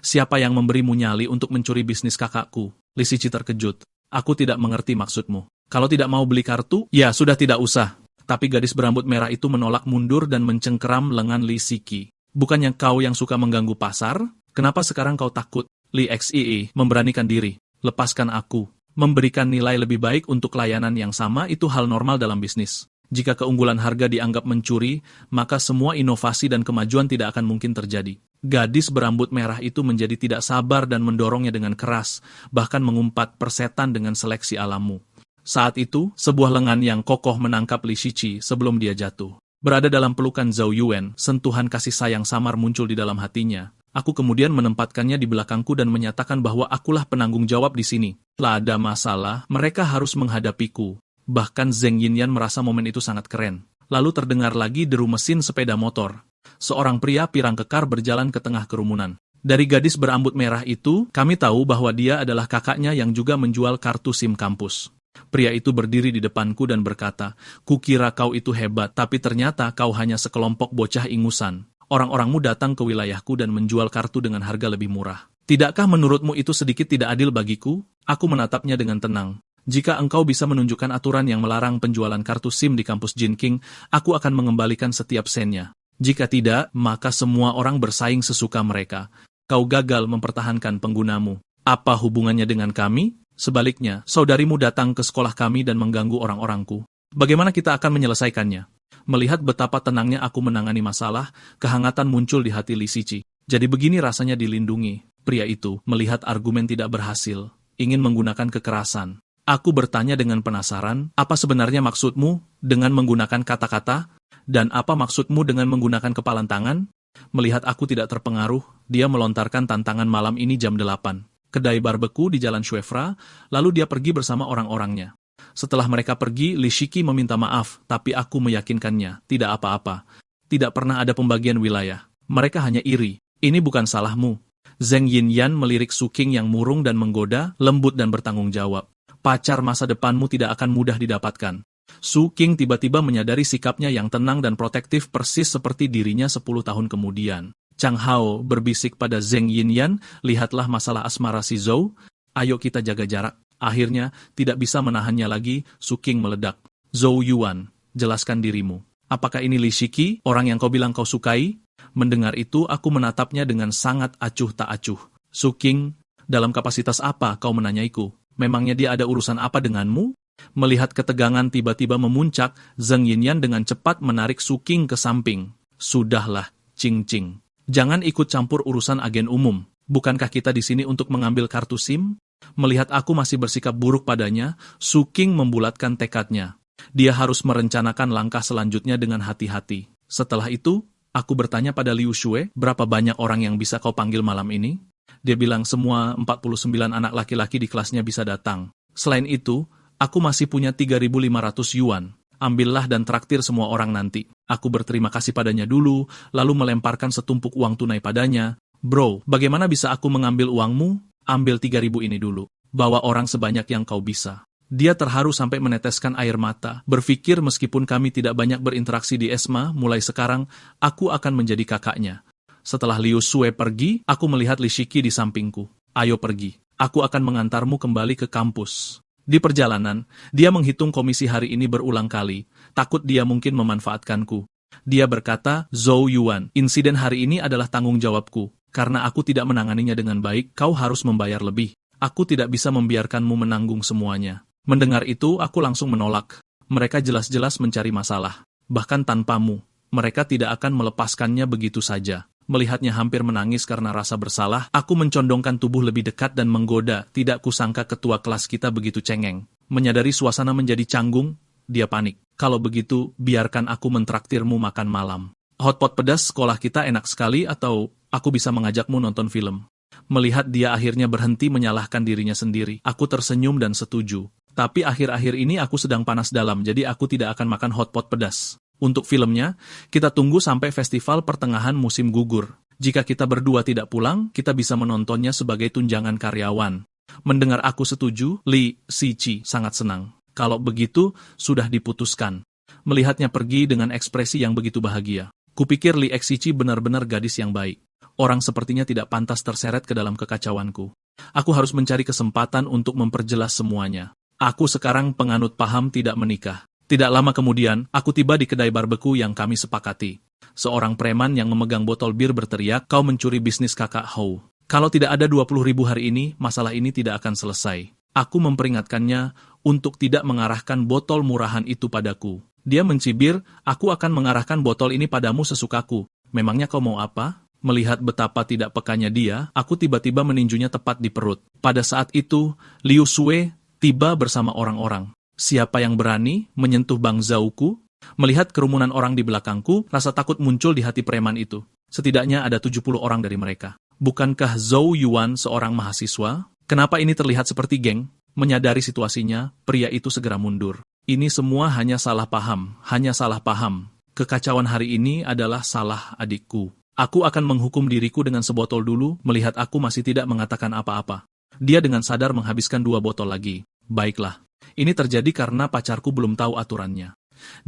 Siapa yang memberimu nyali untuk mencuri bisnis kakakku?" Li Siki terkejut. "Aku tidak mengerti maksudmu. Kalau tidak mau beli kartu, ya sudah tidak usah." Tapi gadis berambut merah itu menolak mundur dan mencengkeram lengan Li Siki. "Bukannya kau yang suka mengganggu pasar? Kenapa sekarang kau takut?" Li Xii memberanikan diri. "Lepaskan aku. Memberikan nilai lebih baik untuk layanan yang sama itu hal normal dalam bisnis. Jika keunggulan harga dianggap mencuri, maka semua inovasi dan kemajuan tidak akan mungkin terjadi." Gadis berambut merah itu menjadi tidak sabar dan mendorongnya dengan keras, bahkan mengumpat persetan dengan seleksi alammu. Saat itu, sebuah lengan yang kokoh menangkap Li Shiqi sebelum dia jatuh. Berada dalam pelukan Zhou Yuan, sentuhan kasih sayang samar muncul di dalam hatinya. Aku kemudian menempatkannya di belakangku dan menyatakan bahwa akulah penanggung jawab di sini. Lah ada masalah, mereka harus menghadapiku. Bahkan Zheng Yinyan merasa momen itu sangat keren. Lalu terdengar lagi deru mesin sepeda motor. Seorang pria pirang kekar berjalan ke tengah kerumunan. Dari gadis berambut merah itu, kami tahu bahwa dia adalah kakaknya yang juga menjual kartu SIM kampus. Pria itu berdiri di depanku dan berkata, "Kukira kau itu hebat, tapi ternyata kau hanya sekelompok bocah ingusan. Orang-orangmu datang ke wilayahku dan menjual kartu dengan harga lebih murah. Tidakkah menurutmu itu sedikit tidak adil bagiku?" Aku menatapnya dengan tenang. "Jika engkau bisa menunjukkan aturan yang melarang penjualan kartu SIM di kampus Jinking, aku akan mengembalikan setiap sennya. Jika tidak, maka semua orang bersaing sesuka mereka. Kau gagal mempertahankan penggunamu. Apa hubungannya dengan kami? Sebaliknya, saudarimu datang ke sekolah kami dan mengganggu orang-orangku. Bagaimana kita akan menyelesaikannya?" Melihat betapa tenangnya aku menangani masalah, kehangatan muncul di hati Li Shiqi. Jadi begini rasanya dilindungi. Pria itu melihat argumen tidak berhasil, ingin menggunakan kekerasan. Aku bertanya dengan penasaran, "Apa sebenarnya maksudmu dengan menggunakan kata-kata? Dan apa maksudmu dengan menggunakan kepalan tangan?" Melihat aku tidak terpengaruh, dia melontarkan tantangan malam ini jam 8. kedai barbeku di Jalan Shuefra, lalu dia pergi bersama orang-orangnya. Setelah mereka pergi, Li Shiki meminta maaf, tapi aku meyakinkannya, tidak apa-apa. Tidak pernah ada pembagian wilayah. Mereka hanya iri. Ini bukan salahmu. Zheng Yinyan melirik Su Qing yang murung dan menggoda, lembut dan bertanggung jawab. Pacar masa depanmu tidak akan mudah didapatkan. Su Qing tiba-tiba menyadari sikapnya yang tenang dan protektif persis seperti dirinya 10 tahun kemudian. Chang Hao berbisik pada Zheng Yinyan, lihatlah masalah asmara si Zhou, ayo kita jaga jarak. Akhirnya, tidak bisa menahannya lagi, Su Qing meledak. Zhou Yuan, jelaskan dirimu. Apakah ini Li Shiki, orang yang kau bilang kau sukai? Mendengar itu, aku menatapnya dengan sangat acuh tak acuh. Su Qing, dalam kapasitas apa kau menanyaiku? Memangnya dia ada urusan apa denganmu? Melihat ketegangan tiba-tiba memuncak, Zheng Yinyan dengan cepat menarik Su Qing ke samping. Sudahlah, Cing Cing. Jangan ikut campur urusan agen umum. Bukankah kita di sini untuk mengambil kartu SIM? Melihat aku masih bersikap buruk padanya, Su Qing membulatkan tekadnya. Dia harus merencanakan langkah selanjutnya dengan hati-hati. Setelah itu, aku bertanya pada Liu Xue, berapa banyak orang yang bisa kau panggil malam ini? Dia bilang semua 49 anak laki-laki di kelasnya bisa datang. Selain itu, aku masih punya 3.500 yuan. Ambillah dan traktir semua orang nanti. Aku berterima kasih padanya dulu, lalu melemparkan setumpuk uang tunai padanya. Bro, bagaimana bisa aku mengambil uangmu? Ambil 3.000 ini dulu. Bawa orang sebanyak yang kau bisa. Dia terharu sampai meneteskan air mata. Berpikir meskipun kami tidak banyak berinteraksi di ESMA, mulai sekarang, aku akan menjadi kakaknya. Setelah Liu Xue pergi, aku melihat Li Shiki di sampingku. Ayo pergi. Aku akan mengantarmu kembali ke kampus. Di perjalanan, dia menghitung komisi hari ini berulang kali, takut dia mungkin memanfaatkanku. Dia berkata, Zhou Yuan, insiden hari ini adalah tanggung jawabku. Karena aku tidak menanganinya dengan baik, kau harus membayar lebih. Aku tidak bisa membiarkanmu menanggung semuanya. Mendengar itu, aku langsung menolak. Mereka jelas-jelas mencari masalah. Bahkan tanpamu, mereka tidak akan melepaskannya begitu saja. Melihatnya hampir menangis karena rasa bersalah, aku mencondongkan tubuh lebih dekat dan menggoda, tidak kusangka ketua kelas kita begitu cengeng. Menyadari suasana menjadi canggung, dia panik. Kalau begitu, biarkan aku mentraktirmu makan malam. Hotpot pedas sekolah kita enak sekali atau aku bisa mengajakmu nonton film. Melihat dia akhirnya berhenti menyalahkan dirinya sendiri, aku tersenyum dan setuju. Tapi akhir-akhir ini aku sedang panas dalam, jadi aku tidak akan makan hotpot pedas. Untuk filmnya, kita tunggu sampai festival pertengahan musim gugur. Jika kita berdua tidak pulang, kita bisa menontonnya sebagai tunjangan karyawan. Mendengar aku setuju, Li Shiqi sangat senang. Kalau begitu, sudah diputuskan. Melihatnya pergi dengan ekspresi yang begitu bahagia. Kupikir Li Shiqi benar-benar gadis yang baik. Orang sepertinya tidak pantas terseret ke dalam kekacauanku. Aku harus mencari kesempatan untuk memperjelas semuanya. Aku sekarang penganut paham tidak menikah. Tidak lama kemudian, aku tiba di kedai barbeku yang kami sepakati. Seorang preman yang memegang botol bir berteriak, kau mencuri bisnis kakak Hou. Kalau tidak ada 20.000 hari ini, masalah ini tidak akan selesai. Aku memperingatkannya untuk tidak mengarahkan botol murahan itu padaku. Dia mencibir, aku akan mengarahkan botol ini padamu sesukaku. Memangnya kau mau apa? Melihat betapa tidak pekanya dia, aku tiba-tiba meninjunya tepat di perut. Pada saat itu, Liu Xue tiba bersama orang-orang. Siapa yang berani menyentuh Bang Zhouku? Melihat kerumunan orang di belakangku, rasa takut muncul di hati preman itu. Setidaknya ada 70 orang dari mereka. Bukankah Zhou Yuan seorang mahasiswa? Kenapa ini terlihat seperti geng? Menyadari situasinya, pria itu segera mundur. Ini semua hanya salah paham, hanya salah paham. Kekacauan hari ini adalah salah adikku. Aku akan menghukum diriku dengan sebotol dulu, melihat aku masih tidak mengatakan apa-apa. Dia dengan sadar menghabiskan 2 botol lagi. Baiklah. Ini terjadi karena pacarku belum tahu aturannya.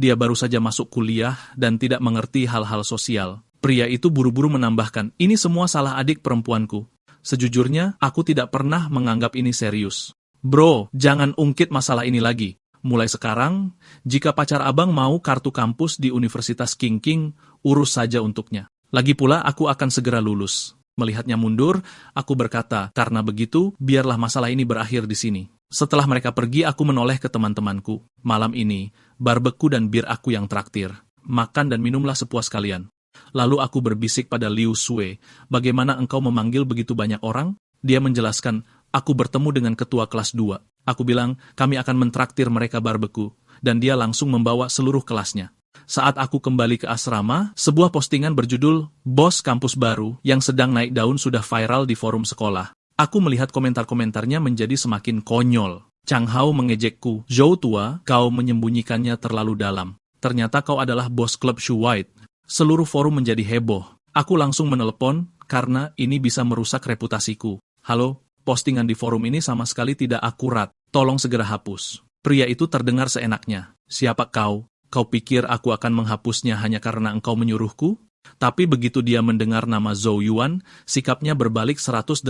Dia baru saja masuk kuliah dan tidak mengerti hal-hal sosial. Pria itu buru-buru menambahkan, ini semua salah adik perempuanku. Sejujurnya, aku tidak pernah menganggap ini serius. Bro, jangan ungkit masalah ini lagi. Mulai sekarang, jika pacar abang mau kartu kampus di Universitas Qingqing, urus saja untuknya. Lagi pula, aku akan segera lulus. Melihatnya mundur, aku berkata, karena begitu, biarlah masalah ini berakhir di sini. Setelah mereka pergi, aku menoleh ke teman-temanku. Malam ini, barbeku dan bir aku yang traktir. Makan dan minumlah sepuas kalian. Lalu aku berbisik pada Liu Xue, bagaimana engkau memanggil begitu banyak orang? Dia menjelaskan, aku bertemu dengan ketua kelas 2. Aku bilang, kami akan mentraktir mereka barbeku. Dan dia langsung membawa seluruh kelasnya. Saat aku kembali ke asrama, sebuah postingan berjudul Bos Kampus Baru yang sedang naik daun sudah viral di forum sekolah. Aku melihat komentar-komentarnya menjadi semakin konyol. Chang Hao mengejekku, Zhou tua, kau menyembunyikannya terlalu dalam. Ternyata kau adalah bos klub Shu White. Seluruh forum menjadi heboh. Aku langsung menelepon, karena ini bisa merusak reputasiku. Halo, postingan di forum ini sama sekali tidak akurat. Tolong segera hapus. Pria itu terdengar seenaknya. Siapa kau? Kau pikir aku akan menghapusnya hanya karena engkau menyuruhku? Tapi begitu dia mendengar nama Zhou Yuan, sikapnya berbalik 180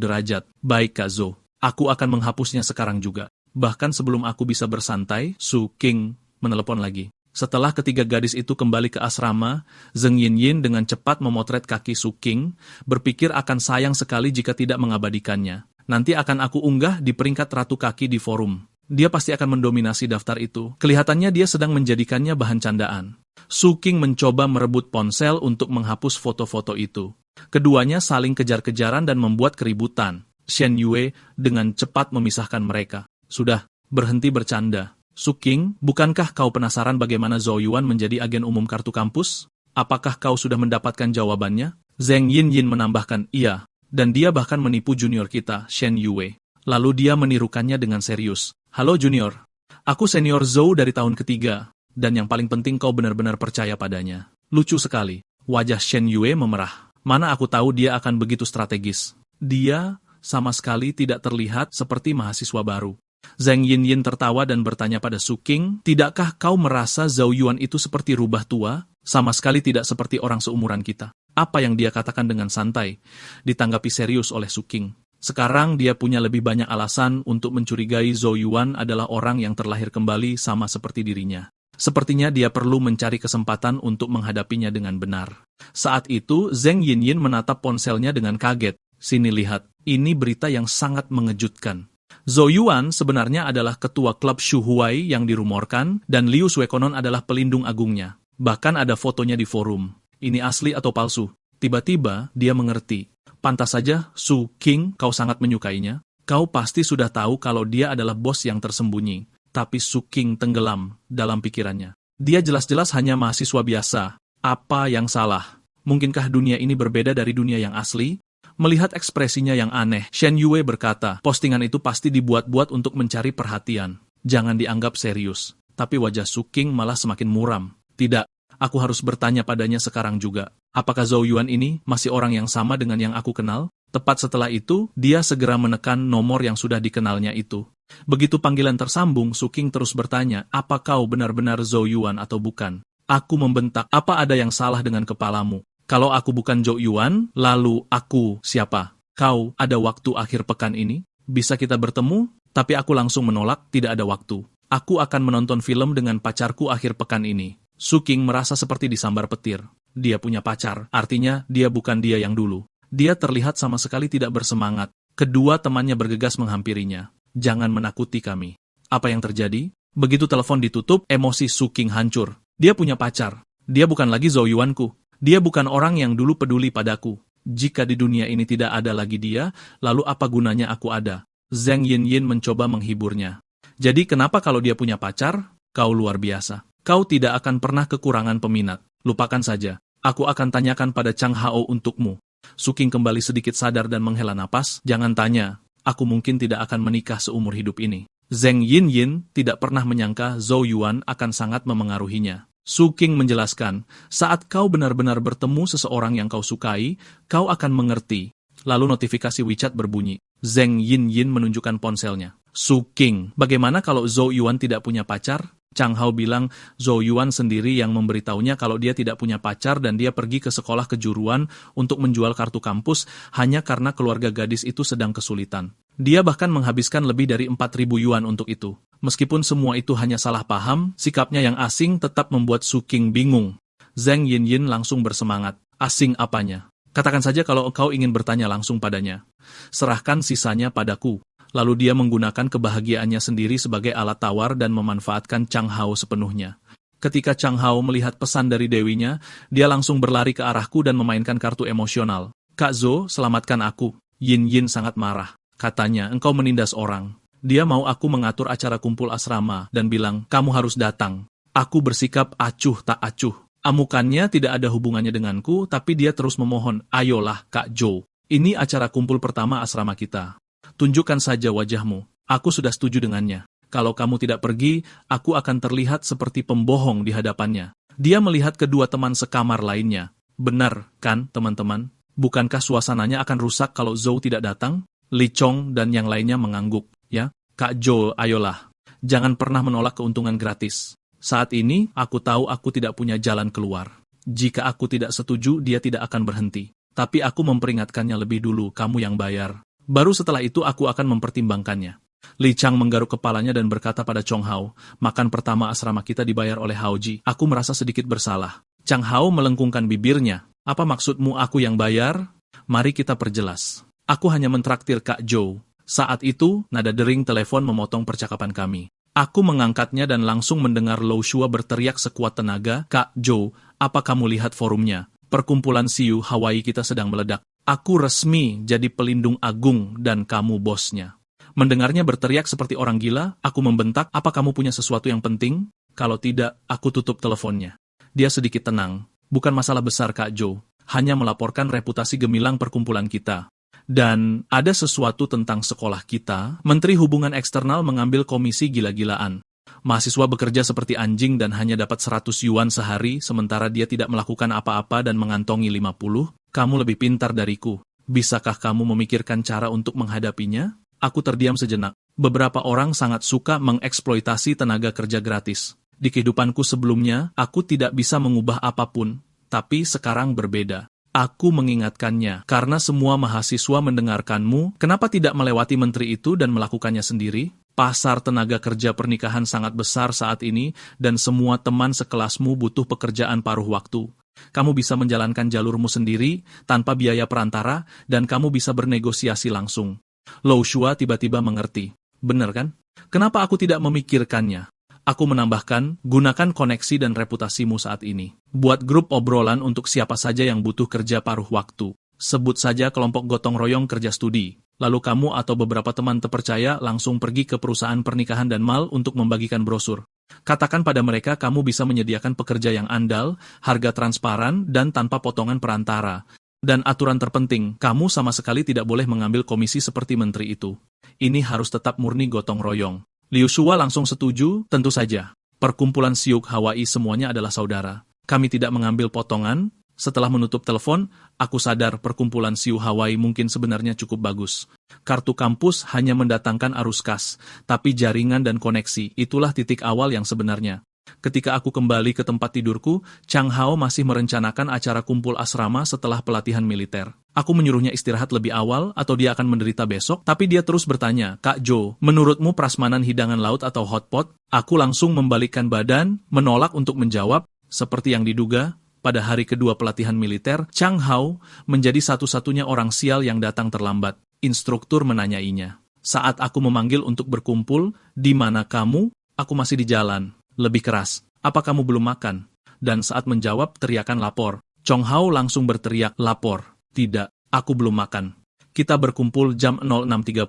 derajat. Baik Kak Zhou, aku akan menghapusnya sekarang juga. Bahkan sebelum aku bisa bersantai, Su King menelepon lagi. Setelah ketiga gadis itu kembali ke asrama, Zheng Yinyin dengan cepat memotret kaki Su King, berpikir akan sayang sekali jika tidak mengabadikannya. Nanti akan aku unggah di peringkat ratu kaki di forum. Dia pasti akan mendominasi daftar itu. Kelihatannya dia sedang menjadikannya bahan candaan. Su King mencoba merebut ponsel untuk menghapus foto-foto itu. Keduanya saling kejar-kejaran dan membuat keributan. Shen Yue dengan cepat memisahkan mereka. Sudah, berhenti bercanda. Su King, bukankah kau penasaran bagaimana Zhou Yuan menjadi agen umum kartu kampus? Apakah kau sudah mendapatkan jawabannya? Zheng Yinyin menambahkan, iya. Dan dia bahkan menipu junior kita, Shen Yue. Lalu dia menirukannya dengan serius. Halo junior, aku senior Zhou dari tahun ketiga. Dan yang paling penting kau benar-benar percaya padanya. Lucu sekali. Wajah Shen Yue memerah. Mana aku tahu dia akan begitu strategis. Dia sama sekali tidak terlihat seperti mahasiswa baru. Zheng Yinyin tertawa dan bertanya pada Su King, tidakkah kau merasa Zhou Yuan itu seperti rubah tua? Sama sekali tidak seperti orang seumuran kita. Apa yang dia katakan dengan santai, ditanggapi serius oleh Su King. Sekarang dia punya lebih banyak alasan untuk mencurigai Zhou Yuan adalah orang yang terlahir kembali sama seperti dirinya. Sepertinya dia perlu mencari kesempatan untuk menghadapinya dengan benar. Saat itu, Zheng Yinyin menatap ponselnya dengan kaget. Sini lihat, ini berita yang sangat mengejutkan. Zhou Yuan sebenarnya adalah ketua klub Shu Huai yang dirumorkan, dan Liu Suekonon adalah pelindung agungnya. Bahkan ada fotonya di forum. Ini asli atau palsu? Tiba-tiba, dia mengerti. Pantas saja, Su King, kau sangat menyukainya. Kau pasti sudah tahu kalau dia adalah bos yang tersembunyi. Tapi Su King tenggelam dalam pikirannya. Dia jelas-jelas hanya mahasiswa biasa. Apa yang salah? Mungkinkah dunia ini berbeda dari dunia yang asli? Melihat ekspresinya yang aneh, Shen Yue berkata, postingan itu pasti dibuat-buat untuk mencari perhatian. Jangan dianggap serius. Tapi wajah Su King malah semakin muram. Tidak, aku harus bertanya padanya sekarang juga. Apakah Zhou Yuan ini masih orang yang sama dengan yang aku kenal? Tepat setelah itu, dia segera menekan nomor yang sudah dikenalnya itu. Begitu panggilan tersambung, Su King terus bertanya, apa kau benar-benar Zhou Yuan atau bukan? Aku membentak, apa ada yang salah dengan kepalamu? Kalau aku bukan Zhou Yuan, lalu aku siapa? Kau ada waktu akhir pekan ini? Bisa kita bertemu? Tapi aku langsung menolak, tidak ada waktu. Aku akan menonton film dengan pacarku akhir pekan ini. Su King merasa seperti disambar petir. Dia punya pacar, artinya dia bukan dia yang dulu. Dia terlihat sama sekali tidak bersemangat. Kedua temannya bergegas menghampirinya. Jangan menakuti kami. Apa yang terjadi? Begitu telepon ditutup, emosi Su King hancur. Dia punya pacar. Dia bukan lagi Zhou Yuanku. Dia bukan orang yang dulu peduli padaku. Jika di dunia ini tidak ada lagi dia, lalu apa gunanya aku ada? Zheng Yinyin mencoba menghiburnya. Jadi kenapa kalau dia punya pacar? Kau luar biasa. Kau tidak akan pernah kekurangan peminat. Lupakan saja. Aku akan tanyakan pada Chang Hao untukmu. Su King kembali sedikit sadar dan menghela napas. Jangan tanya. Aku mungkin tidak akan menikah seumur hidup ini. Zheng Yinyin tidak pernah menyangka Zhou Yuan akan sangat memengaruhinya. Su King menjelaskan, saat kau benar-benar bertemu seseorang yang kau sukai, kau akan mengerti. Lalu notifikasi WeChat berbunyi. Zheng Yinyin menunjukkan ponselnya. Su King, bagaimana kalau Zhou Yuan tidak punya pacar? Chang Hao bilang Zhou Yuan sendiri yang memberitahunya kalau dia tidak punya pacar dan dia pergi ke sekolah kejuruan untuk menjual kartu kampus hanya karena keluarga gadis itu sedang kesulitan. Dia bahkan menghabiskan lebih dari 4.000 yuan untuk itu. Meskipun semua itu hanya salah paham, sikapnya yang asing tetap membuat Su King bingung. Zheng Yinyin langsung bersemangat. Asing apanya? Katakan saja kalau kau ingin bertanya langsung padanya. Serahkan sisanya padaku. Lalu dia menggunakan kebahagiaannya sendiri sebagai alat tawar dan memanfaatkan Chang Hao sepenuhnya. Ketika Chang Hao melihat pesan dari dewinya, dia langsung berlari ke arahku dan memainkan kartu emosional. Kak Zhou, selamatkan aku. Yin sangat marah. Katanya, engkau menindas orang. Dia mau aku mengatur acara kumpul asrama dan bilang, kamu harus datang. Aku bersikap acuh tak acuh. Amukannya tidak ada hubungannya denganku, tapi dia terus memohon, ayolah Kak Zhou. Ini acara kumpul pertama asrama kita. Tunjukkan saja wajahmu. Aku sudah setuju dengannya. Kalau kamu tidak pergi, aku akan terlihat seperti pembohong di hadapannya. Dia melihat kedua teman sekamar lainnya. Benar, kan, teman-teman? Bukankah suasananya akan rusak kalau Zhou tidak datang? Li Chong dan yang lainnya mengangguk. Ya, Kak Zhou, ayolah. Jangan pernah menolak keuntungan gratis. Saat ini, aku tahu aku tidak punya jalan keluar. Jika aku tidak setuju, dia tidak akan berhenti. Tapi aku memperingatkannya lebih dulu, kamu yang bayar. Baru setelah itu aku akan mempertimbangkannya. Li Chang menggaruk kepalanya dan berkata pada Chong Hao, makan pertama asrama kita dibayar oleh Hao Ji. Aku merasa sedikit bersalah. Chang Hao melengkungkan bibirnya. Apa maksudmu aku yang bayar? Mari kita perjelas. Aku hanya mentraktir Kak Zhou. Saat itu, nada dering telepon memotong percakapan kami. Aku mengangkatnya dan langsung mendengar Lou Shua berteriak sekuat tenaga, Kak Zhou, apa kamu lihat forumnya? Perkumpulan Siu Hawaii kita sedang meledak. Aku resmi jadi pelindung agung dan kamu bosnya. Mendengarnya berteriak seperti orang gila, aku membentak, apa kamu punya sesuatu yang penting? Kalau tidak, aku tutup teleponnya. Dia sedikit tenang. Bukan masalah besar Kak Zhou. Hanya melaporkan reputasi gemilang perkumpulan kita. Dan ada sesuatu tentang sekolah kita, Menteri Hubungan Eksternal mengambil komisi gila-gilaan. Mahasiswa bekerja seperti anjing dan hanya dapat 100 yuan sehari, sementara dia tidak melakukan apa-apa dan mengantongi 50. Kamu lebih pintar dariku. Bisakah kamu memikirkan cara untuk menghadapinya? Aku terdiam sejenak. Beberapa orang sangat suka mengeksploitasi tenaga kerja gratis. Di kehidupanku sebelumnya, aku tidak bisa mengubah apapun. Tapi sekarang berbeda. Aku mengingatkannya, karena semua mahasiswa mendengarkanmu, kenapa tidak melewati menteri itu dan melakukannya sendiri? Pasar tenaga kerja pernikahan sangat besar saat ini, dan semua teman sekelasmu butuh pekerjaan paruh waktu. Kamu bisa menjalankan jalurmu sendiri, tanpa biaya perantara, dan kamu bisa bernegosiasi langsung. Lou Shua tiba-tiba mengerti. Benar kan? Kenapa aku tidak memikirkannya? Aku menambahkan, gunakan koneksi dan reputasimu saat ini. Buat grup obrolan untuk siapa saja yang butuh kerja paruh waktu. Sebut saja kelompok gotong royong kerja studi. Lalu kamu atau beberapa teman terpercaya langsung pergi ke perusahaan pernikahan dan mal untuk membagikan brosur. Katakan pada mereka kamu bisa menyediakan pekerja yang andal, harga transparan, dan tanpa potongan perantara. Dan aturan terpenting, kamu sama sekali tidak boleh mengambil komisi seperti menteri itu. Ini harus tetap murni gotong royong. Liu Shua langsung setuju, tentu saja. Perkumpulan Siuk Hawaii semuanya adalah saudara. Kami tidak mengambil potongan. Setelah menutup telepon, aku sadar perkumpulan Siu Hawaii mungkin sebenarnya cukup bagus. Kartu kampus hanya mendatangkan arus kas, tapi jaringan dan koneksi, itulah titik awal yang sebenarnya. Ketika aku kembali ke tempat tidurku, Chang Hao masih merencanakan acara kumpul asrama setelah pelatihan militer. Aku menyuruhnya istirahat lebih awal atau dia akan menderita besok, tapi dia terus bertanya, Kak Zhou, menurutmu prasmanan hidangan laut atau hotpot? Aku langsung membalikkan badan, menolak untuk menjawab, seperti yang diduga. Pada hari kedua pelatihan militer, Chang Hao menjadi satu-satunya orang sial yang datang terlambat. Instruktur menanyainya. Saat aku memanggil untuk berkumpul, di mana kamu? Aku masih di jalan. Lebih keras, apa kamu belum makan? Dan saat menjawab, teriakan lapor. Chong Hao langsung berteriak, lapor. Tidak, aku belum makan. Kita berkumpul jam 06.30.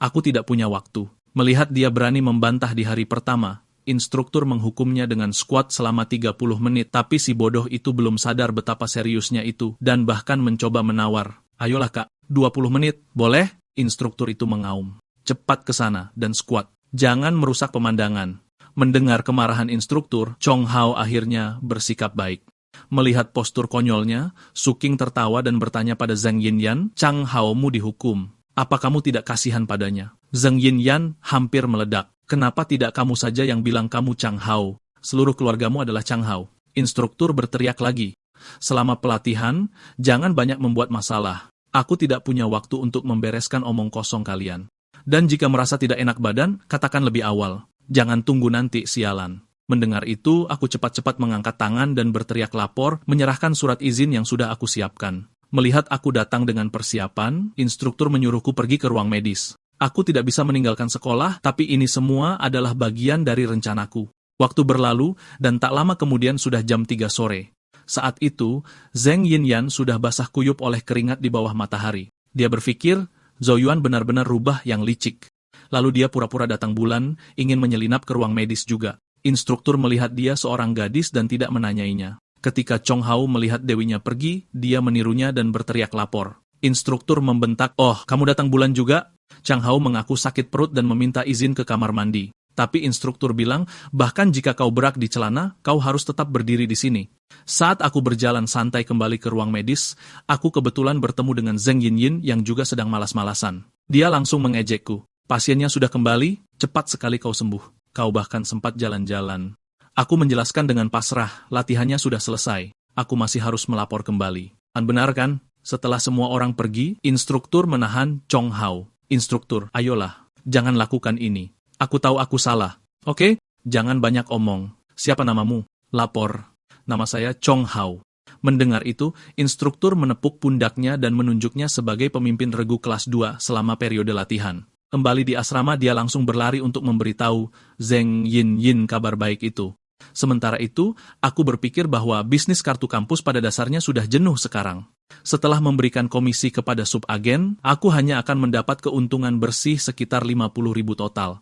Aku tidak punya waktu. Melihat dia berani membantah di hari pertama, instruktur menghukumnya dengan squat selama 30 menit, tapi si bodoh itu belum sadar betapa seriusnya itu, dan bahkan mencoba menawar. Ayolah Kak, 20 menit, boleh? Instruktur itu mengaum. Cepat ke sana dan squat. Jangan merusak pemandangan. Mendengar kemarahan instruktur, Chong Hao akhirnya bersikap baik. Melihat postur konyolnya, Su King tertawa dan bertanya pada Zhang Yinyan, Chang Hao-mu dihukum. Apa kamu tidak kasihan padanya? Zhang Yinyan hampir meledak. Kenapa tidak kamu saja yang bilang kamu Chang Hao? Seluruh keluargamu adalah Chang Hao. Instruktur berteriak lagi. Selama pelatihan, jangan banyak membuat masalah. Aku tidak punya waktu untuk membereskan omong kosong kalian. Dan jika merasa tidak enak badan, katakan lebih awal. Jangan tunggu nanti, sialan. Mendengar itu, aku cepat-cepat mengangkat tangan dan berteriak lapor, menyerahkan surat izin yang sudah aku siapkan. Melihat aku datang dengan persiapan, instruktur menyuruhku pergi ke ruang medis. Aku tidak bisa meninggalkan sekolah, tapi ini semua adalah bagian dari rencanaku. Waktu berlalu, dan tak lama kemudian sudah jam 3 sore. Saat itu, Zhang Yinyan sudah basah kuyup oleh keringat di bawah matahari. Dia berpikir, Zhou Yuan benar-benar rubah yang licik. Lalu dia pura-pura datang bulan, ingin menyelinap ke ruang medis juga. Instruktur melihat dia seorang gadis dan tidak menanyainya. Ketika Chong Hao melihat dewinya pergi, dia menirunya dan berteriak lapor. Instruktur membentak, "Oh, kamu datang bulan juga?" Chang Hao mengaku sakit perut dan meminta izin ke kamar mandi. Tapi instruktur bilang, bahkan jika kau berak di celana, kau harus tetap berdiri di sini. Saat aku berjalan santai kembali ke ruang medis, aku kebetulan bertemu dengan Zheng Yinyin yang juga sedang malas-malasan. Dia langsung mengejekku. "Pasiennya sudah kembali, cepat sekali kau sembuh. Kau bahkan sempat jalan-jalan." Aku menjelaskan dengan pasrah, latihannya sudah selesai. Aku masih harus melapor kembali. Benar kan? Setelah semua orang pergi, instruktur menahan Chong Hao. "Instruktur, ayolah, jangan lakukan ini. Aku tahu aku salah. Oke? Jangan banyak omong. Siapa namamu?" "Lapor. Nama saya Chong Hao." Mendengar itu, instruktur menepuk pundaknya dan menunjuknya sebagai pemimpin regu kelas 2 selama periode latihan. Kembali di asrama, dia langsung berlari untuk memberitahu Zheng Yinyin kabar baik itu. Sementara itu, aku berpikir bahwa bisnis kartu kampus pada dasarnya sudah jenuh sekarang. Setelah memberikan komisi kepada subagen, aku hanya akan mendapat keuntungan bersih sekitar 50.000 total.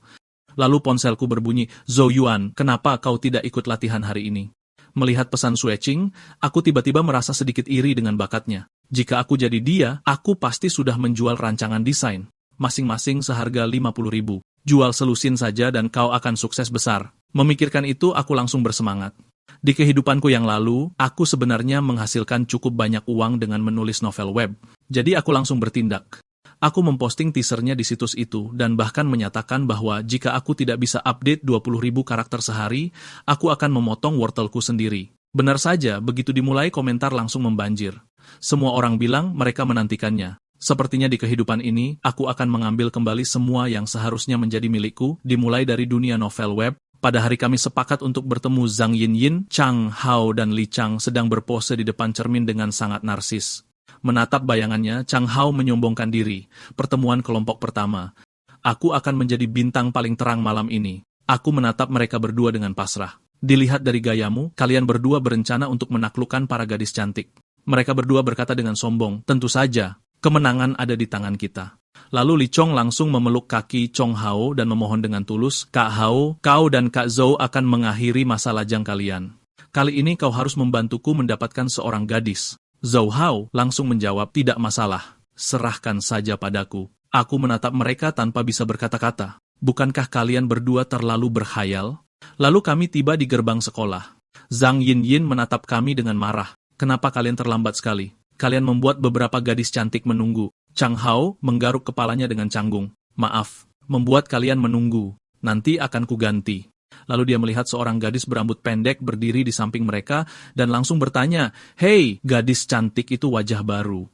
Lalu ponselku berbunyi, "Zhou Yuan, kenapa kau tidak ikut latihan hari ini?" Melihat pesan Sueching, aku tiba-tiba merasa sedikit iri dengan bakatnya. Jika aku jadi dia, aku pasti sudah menjual rancangan desain. Masing-masing seharga 50.000. Jual selusin saja dan kau akan sukses besar. Memikirkan itu, aku langsung bersemangat. Di kehidupanku yang lalu, aku sebenarnya menghasilkan cukup banyak uang dengan menulis novel web. Jadi aku langsung bertindak. Aku memposting teasernya di situs itu, dan bahkan menyatakan bahwa jika aku tidak bisa update 20.000 karakter sehari, aku akan memotong wortelku sendiri. Benar saja, begitu dimulai komentar langsung membanjir. Semua orang bilang mereka menantikannya. Sepertinya di kehidupan ini, aku akan mengambil kembali semua yang seharusnya menjadi milikku, dimulai dari dunia novel web. Pada hari kami sepakat untuk bertemu Zhang Yinyin, Chang Hao dan Li Chang sedang berpose di depan cermin dengan sangat narsis. Menatap bayangannya, Chang Hao menyombongkan diri. Pertemuan kelompok pertama. "Aku akan menjadi bintang paling terang malam ini." Aku menatap mereka berdua dengan pasrah. "Dilihat dari gayamu, kalian berdua berencana untuk menaklukkan para gadis cantik." Mereka berdua berkata dengan sombong, "Tentu saja, kemenangan ada di tangan kita." Lalu Li Chong langsung memeluk kaki Chong Hao dan memohon dengan tulus, "Kak Hao, kau dan Kak Zhou akan mengakhiri masa lajang kalian. Kali ini kau harus membantuku mendapatkan seorang gadis." Zhou Hao langsung menjawab, "Tidak masalah, serahkan saja padaku." Aku menatap mereka tanpa bisa berkata-kata. Bukankah kalian berdua terlalu berkhayal? Lalu kami tiba di gerbang sekolah. Zhang Yinyin menatap kami dengan marah. "Kenapa kalian terlambat sekali? Kalian membuat beberapa gadis cantik menunggu." Chang Hao menggaruk kepalanya dengan canggung. "Maaf, membuat kalian menunggu. Nanti akan kuganti." Lalu dia melihat seorang gadis berambut pendek berdiri di samping mereka dan langsung bertanya, "Hei, gadis cantik itu wajah baru."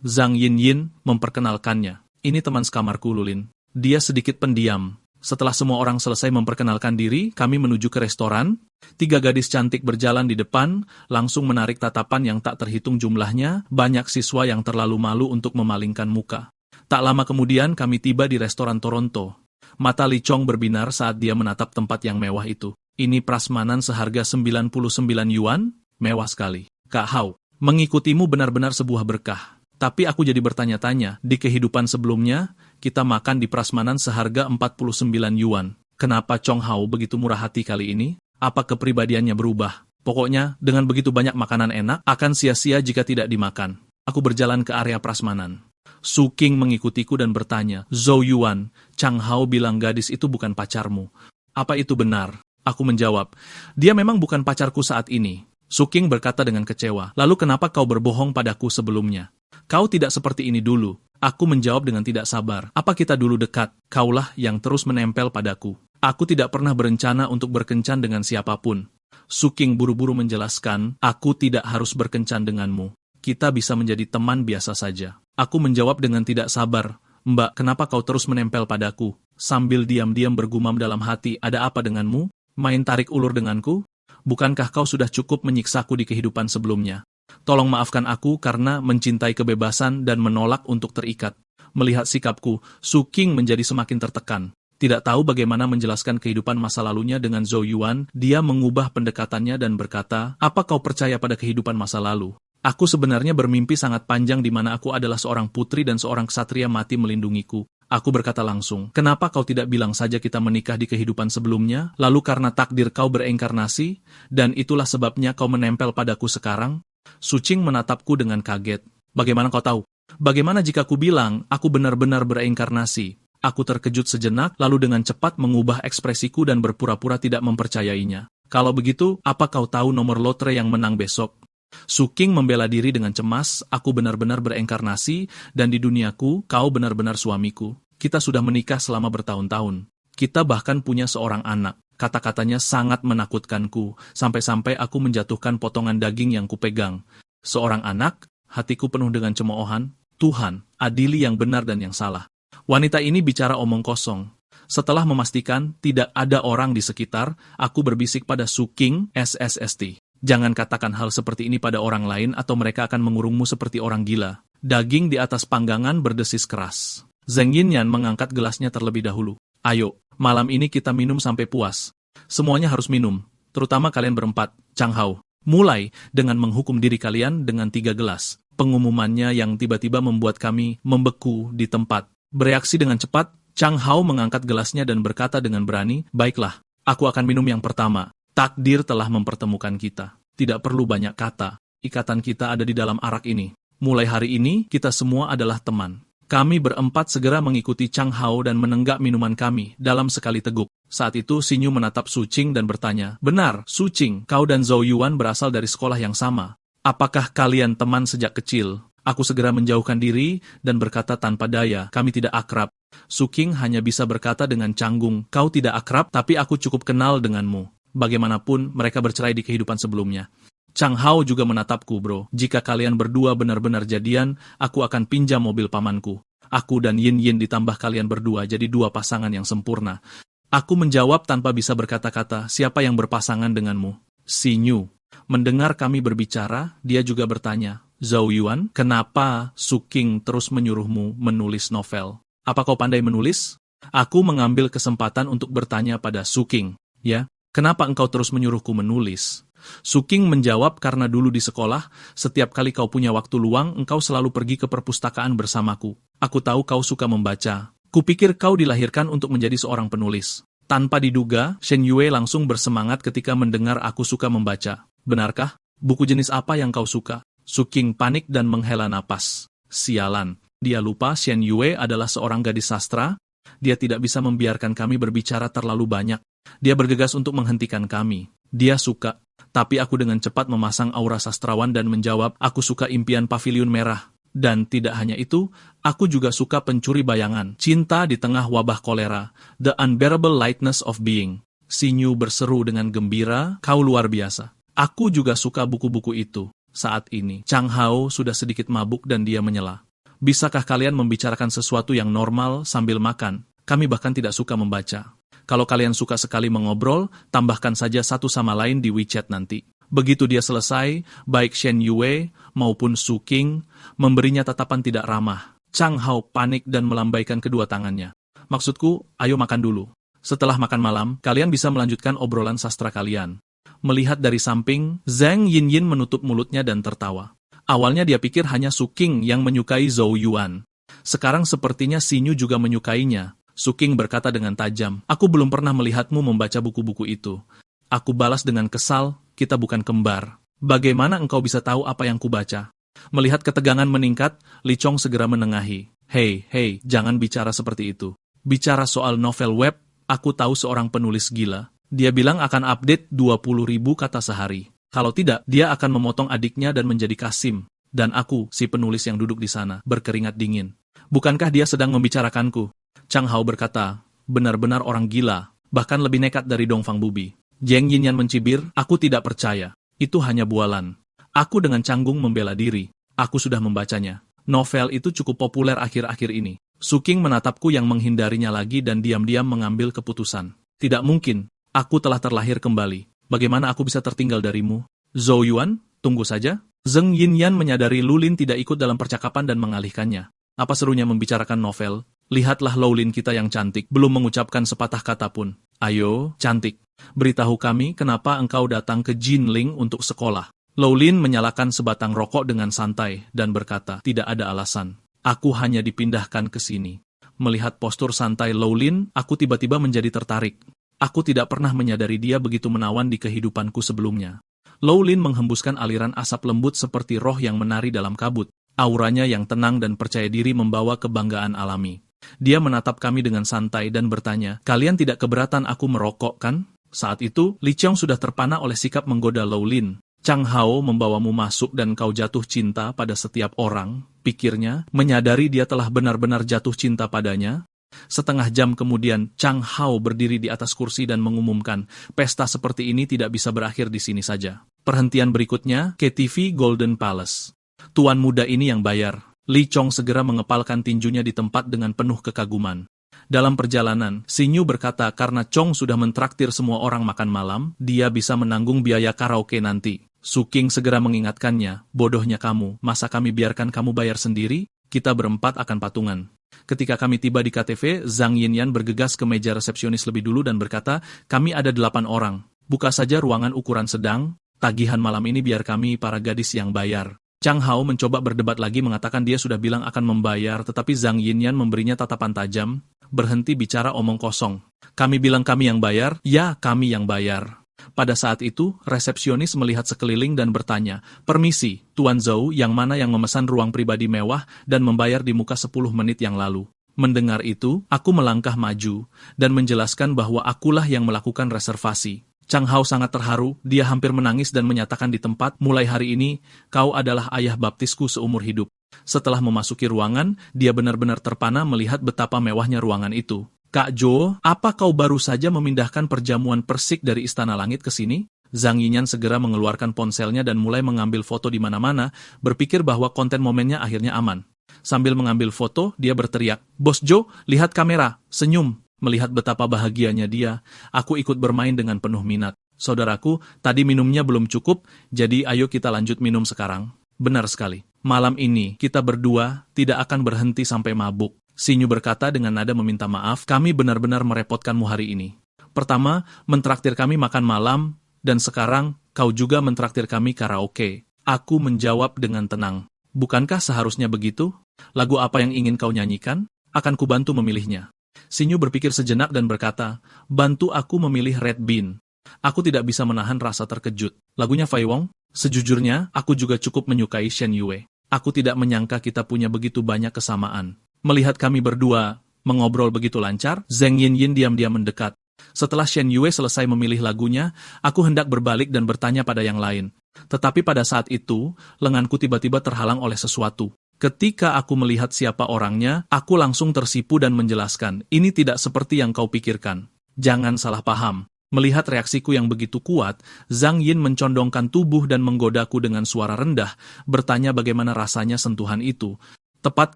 Zhang Yinyin memperkenalkannya. "Ini teman sekamarku, Lulin." Dia sedikit pendiam. Setelah semua orang selesai memperkenalkan diri, kami menuju ke restoran. 3 gadis cantik berjalan di depan, langsung menarik tatapan yang tak terhitung jumlahnya, banyak siswa yang terlalu malu untuk memalingkan muka. Tak lama kemudian kami tiba di restoran Toronto. Mata Li Chong berbinar saat dia menatap tempat yang mewah itu. "Ini prasmanan seharga 99 yuan? Mewah sekali." "Kak Hao, mengikutimu benar-benar sebuah berkah. Tapi aku jadi bertanya-tanya, di kehidupan sebelumnya, kita makan di prasmanan seharga 49 yuan. Kenapa Chong Hao begitu murah hati kali ini? Apa kepribadiannya berubah? Pokoknya, dengan begitu banyak makanan enak, akan sia-sia jika tidak dimakan." Aku berjalan ke area prasmanan. Su King mengikutiku dan bertanya, "Zhou Yuan, Chang Hao bilang gadis itu bukan pacarmu. Apa itu benar?" Aku menjawab, "Dia memang bukan pacarku saat ini." Su King berkata dengan kecewa, "Lalu kenapa kau berbohong padaku sebelumnya? Kau tidak seperti ini dulu." Aku menjawab dengan tidak sabar, "Apa kita dulu dekat? Kaulah yang terus menempel padaku. Aku tidak pernah berencana untuk berkencan dengan siapapun." Su King buru-buru menjelaskan, "Aku tidak harus berkencan denganmu. Kita bisa menjadi teman biasa saja." Aku menjawab dengan tidak sabar, "Mbak, kenapa kau terus menempel padaku?" Sambil diam-diam bergumam dalam hati, "Ada apa denganmu? Main tarik ulur denganku? Bukankah kau sudah cukup menyiksaku di kehidupan sebelumnya? Tolong maafkan aku karena mencintai kebebasan dan menolak untuk terikat." Melihat sikapku, Su King menjadi semakin tertekan. Tidak tahu bagaimana menjelaskan kehidupan masa lalunya dengan Zhou Yuan, dia mengubah pendekatannya dan berkata, "Apa kau percaya pada kehidupan masa lalu? Aku sebenarnya bermimpi sangat panjang di mana aku adalah seorang putri dan seorang ksatria mati melindungiku." Aku berkata langsung, "Kenapa kau tidak bilang saja kita menikah di kehidupan sebelumnya, lalu karena takdir kau bereinkarnasi, dan itulah sebabnya kau menempel padaku sekarang?" Su King menatapku dengan kaget. "Bagaimana kau tahu?" Bagaimana jika ku bilang, aku benar-benar bereinkarnasi? Aku terkejut sejenak, lalu dengan cepat mengubah ekspresiku dan berpura-pura tidak mempercayainya. Kalau begitu, apa kau tahu nomor lotre yang menang besok? Su King membela diri dengan cemas, aku benar-benar bereinkarnasi, dan di duniaku, kau benar-benar suamiku. Kita sudah menikah selama bertahun-tahun. Kita bahkan punya seorang anak. Kata-katanya sangat menakutkanku, sampai-sampai aku menjatuhkan potongan daging yang kupegang. Seorang anak? Hatiku penuh dengan cemoohan. Tuhan, adili yang benar dan yang salah. Wanita ini bicara omong kosong. Setelah memastikan tidak ada orang di sekitar, aku berbisik pada Su King, SSST. Jangan katakan hal seperti ini pada orang lain atau mereka akan mengurungmu seperti orang gila. Daging di atas panggangan berdesis keras. Zheng Yinyan mengangkat gelasnya terlebih dahulu. Ayo, malam ini kita minum sampai puas. Semuanya harus minum, terutama kalian berempat. Chang Hao, mulai dengan menghukum diri kalian dengan 3 gelas. Pengumumannya yang tiba-tiba membuat kami membeku di tempat. Bereaksi dengan cepat, Chang Hao mengangkat gelasnya dan berkata dengan berani, baiklah, aku akan minum yang pertama. Takdir telah mempertemukan kita. Tidak perlu banyak kata. Ikatan kita ada di dalam arak ini. Mulai hari ini, kita semua adalah teman. Kami berempat segera mengikuti Chang Hao dan menenggak minuman kami dalam sekali teguk. Saat itu Sinyu menatap Su Qing dan bertanya, benar, Su Qing, kau dan Zhou Yuan berasal dari sekolah yang sama. Apakah kalian teman sejak kecil? Aku segera menjauhkan diri dan berkata tanpa daya, kami tidak akrab. Su Qing hanya bisa berkata dengan canggung, kau tidak akrab, tapi aku cukup kenal denganmu. Bagaimanapun, mereka bercerai di kehidupan sebelumnya. Chang Hao juga menatapku, bro. Jika kalian berdua benar-benar jadian, aku akan pinjam mobil pamanku. Aku dan Yin Yin ditambah kalian berdua jadi 2 pasangan yang sempurna. Aku menjawab tanpa bisa berkata-kata, siapa yang berpasangan denganmu? Sinyu. Mendengar kami berbicara, dia juga bertanya, Zhou Yuan, kenapa Su King terus menyuruhmu menulis novel? Apa kau pandai menulis? Aku mengambil kesempatan untuk bertanya pada Su King. Ya, kenapa engkau terus menyuruhku menulis? Su King menjawab karena dulu di sekolah, setiap kali kau punya waktu luang, engkau selalu pergi ke perpustakaan bersamaku. Aku tahu kau suka membaca. Kupikir kau dilahirkan untuk menjadi seorang penulis. Tanpa diduga, Shen Yue langsung bersemangat ketika mendengar aku suka membaca. Benarkah? Buku jenis apa yang kau suka? Su King panik dan menghela napas. Sialan. Dia lupa Shen Yue adalah seorang gadis sastra. Dia tidak bisa membiarkan kami berbicara terlalu banyak. Dia bergegas untuk menghentikan kami. Dia suka. Tapi aku dengan cepat memasang aura sastrawan dan menjawab, aku suka impian paviliun merah. Dan tidak hanya itu, aku juga suka pencuri bayangan. Cinta di tengah wabah kolera. The Unbearable Lightness of Being. Sinyu berseru dengan gembira, kau luar biasa. Aku juga suka buku-buku itu. Saat ini, Chang Hao sudah sedikit mabuk dan dia menyela. Bisakah kalian membicarakan sesuatu yang normal sambil makan? Kami bahkan tidak suka membaca. Kalau kalian suka sekali mengobrol, tambahkan saja satu sama lain di WeChat nanti. Begitu dia selesai, baik Shen Yue maupun Su King memberinya tatapan tidak ramah. Chang Hao panik dan melambaikan kedua tangannya. Maksudku, ayo makan dulu. Setelah makan malam, kalian bisa melanjutkan obrolan sastra kalian. Melihat dari samping, Zheng Yinyin menutup mulutnya dan tertawa. Awalnya dia pikir hanya Su King yang menyukai Zhou Yuan. Sekarang sepertinya Sinyu juga menyukainya. Su King berkata dengan tajam, aku belum pernah melihatmu membaca buku-buku itu. Aku balas dengan kesal, kita bukan kembar. Bagaimana engkau bisa tahu apa yang kubaca? Melihat ketegangan meningkat, Li Chong segera menengahi. Hei, jangan bicara seperti itu. Bicara soal novel web, aku tahu seorang penulis gila. Dia bilang akan update 20.000 kata sehari. Kalau tidak, dia akan memotong adiknya dan menjadi Kasim. Dan aku, si penulis yang duduk di sana, berkeringat dingin. Bukankah dia sedang membicarakanku? Chang Hao berkata, benar-benar orang gila, bahkan lebih nekat dari Dongfang Bubi. Zheng Yinyan mencibir, aku tidak percaya. Itu hanya bualan. Aku dengan canggung membela diri. Aku sudah membacanya. Novel itu cukup populer akhir-akhir ini. Su King menatapku yang menghindarinya lagi dan diam-diam mengambil keputusan. Tidak mungkin. Aku telah terlahir kembali. Bagaimana aku bisa tertinggal darimu? Zhou Yuan, tunggu saja. Zheng Yinyan menyadari Lulin tidak ikut dalam percakapan dan mengalihkannya. Apa serunya membicarakan novel? Lihatlah Lulin kita yang cantik, belum mengucapkan sepatah kata pun. Ayo, cantik. Beritahu kami kenapa engkau datang ke Jinling untuk sekolah. Lulin menyalakan sebatang rokok dengan santai dan berkata, tidak ada alasan. Aku hanya dipindahkan ke sini. Melihat postur santai Lulin, aku tiba-tiba menjadi tertarik. Aku tidak pernah menyadari dia begitu menawan di kehidupanku sebelumnya. Lulin menghembuskan aliran asap lembut seperti roh yang menari dalam kabut. Auranya yang tenang dan percaya diri membawa kebanggaan alami. Dia menatap kami dengan santai dan bertanya, "Kalian tidak keberatan aku merokok, kan?" Saat itu, Li Qiong sudah terpana oleh sikap menggoda Lou Lin. "Chang Hao membawamu masuk dan kau jatuh cinta pada setiap orang," pikirnya, menyadari dia telah benar-benar jatuh cinta padanya. Setengah jam kemudian, Chang Hao berdiri di atas kursi dan mengumumkan, "Pesta seperti ini tidak bisa berakhir di sini saja." Perhentian berikutnya, KTV Golden Palace. Tuan muda ini yang bayar. Li Chong segera mengepalkan tinjunya di tempat dengan penuh kekaguman. Dalam perjalanan, Xinyu berkata karena Chong sudah mentraktir semua orang makan malam, dia bisa menanggung biaya karaoke nanti. Su King segera mengingatkannya, "Bodohnya kamu, masa kami biarkan kamu bayar sendiri? Kita berempat akan patungan." Ketika kami tiba di KTV, Zhang Yinyan bergegas ke meja resepsionis lebih dulu dan berkata, "Kami ada 8 orang. Buka saja ruangan ukuran sedang, tagihan malam ini biar kami para gadis yang bayar." Chang Hao mencoba berdebat lagi mengatakan dia sudah bilang akan membayar, tetapi Zhang Yinyan memberinya tatapan tajam, "Berhenti bicara omong kosong. Kami bilang kami yang bayar, ya kami yang bayar." Pada saat itu, resepsionis melihat sekeliling dan bertanya, "Permisi, Tuan Zhou, yang mana yang memesan ruang pribadi mewah dan membayar di muka 10 menit yang lalu?" Mendengar itu, aku melangkah maju dan menjelaskan bahwa akulah yang melakukan reservasi. Chang Hao sangat terharu, dia hampir menangis dan menyatakan di tempat, "Mulai hari ini, kau adalah ayah baptisku seumur hidup." Setelah memasuki ruangan, dia benar-benar terpana melihat betapa mewahnya ruangan itu. "Kak Jo, apa kau baru saja memindahkan perjamuan persik dari Istana Langit ke sini?" Zhang Yinyan segera mengeluarkan ponselnya dan mulai mengambil foto di mana-mana, berpikir bahwa konten momennya akhirnya aman. Sambil mengambil foto, dia berteriak, "Bos Jo, lihat kamera, senyum." Melihat betapa bahagianya dia, aku ikut bermain dengan penuh minat. "Saudaraku, tadi minumnya belum cukup, jadi ayo kita lanjut minum sekarang." "Benar sekali. Malam ini, kita berdua tidak akan berhenti sampai mabuk." Xinyu berkata dengan nada meminta maaf, "Kami benar-benar merepotkanmu hari ini. Pertama, mentraktir kami makan malam, dan sekarang kau juga mentraktir kami karaoke." Aku menjawab dengan tenang, "Bukankah seharusnya begitu? Lagu apa yang ingin kau nyanyikan? Akan kubantu memilihnya." Xinyu berpikir sejenak dan berkata, "Bantu aku memilih Red Bean." Aku tidak bisa menahan rasa terkejut. Lagunya Fei Wong? Sejujurnya, aku juga cukup menyukai Shen Yue. Aku tidak menyangka kita punya begitu banyak kesamaan. Melihat kami berdua mengobrol begitu lancar, Zhang Yinyin diam-diam mendekat. Setelah Shen Yue selesai memilih lagunya, aku hendak berbalik dan bertanya pada yang lain. Tetapi pada saat itu, lenganku tiba-tiba terhalang oleh sesuatu. Ketika aku melihat siapa orangnya, aku langsung tersipu dan menjelaskan, "Ini tidak seperti yang kau pikirkan. Jangan salah paham." Melihat reaksiku yang begitu kuat, Zhang Yin mencondongkan tubuh dan menggodaku dengan suara rendah, bertanya bagaimana rasanya sentuhan itu. Tepat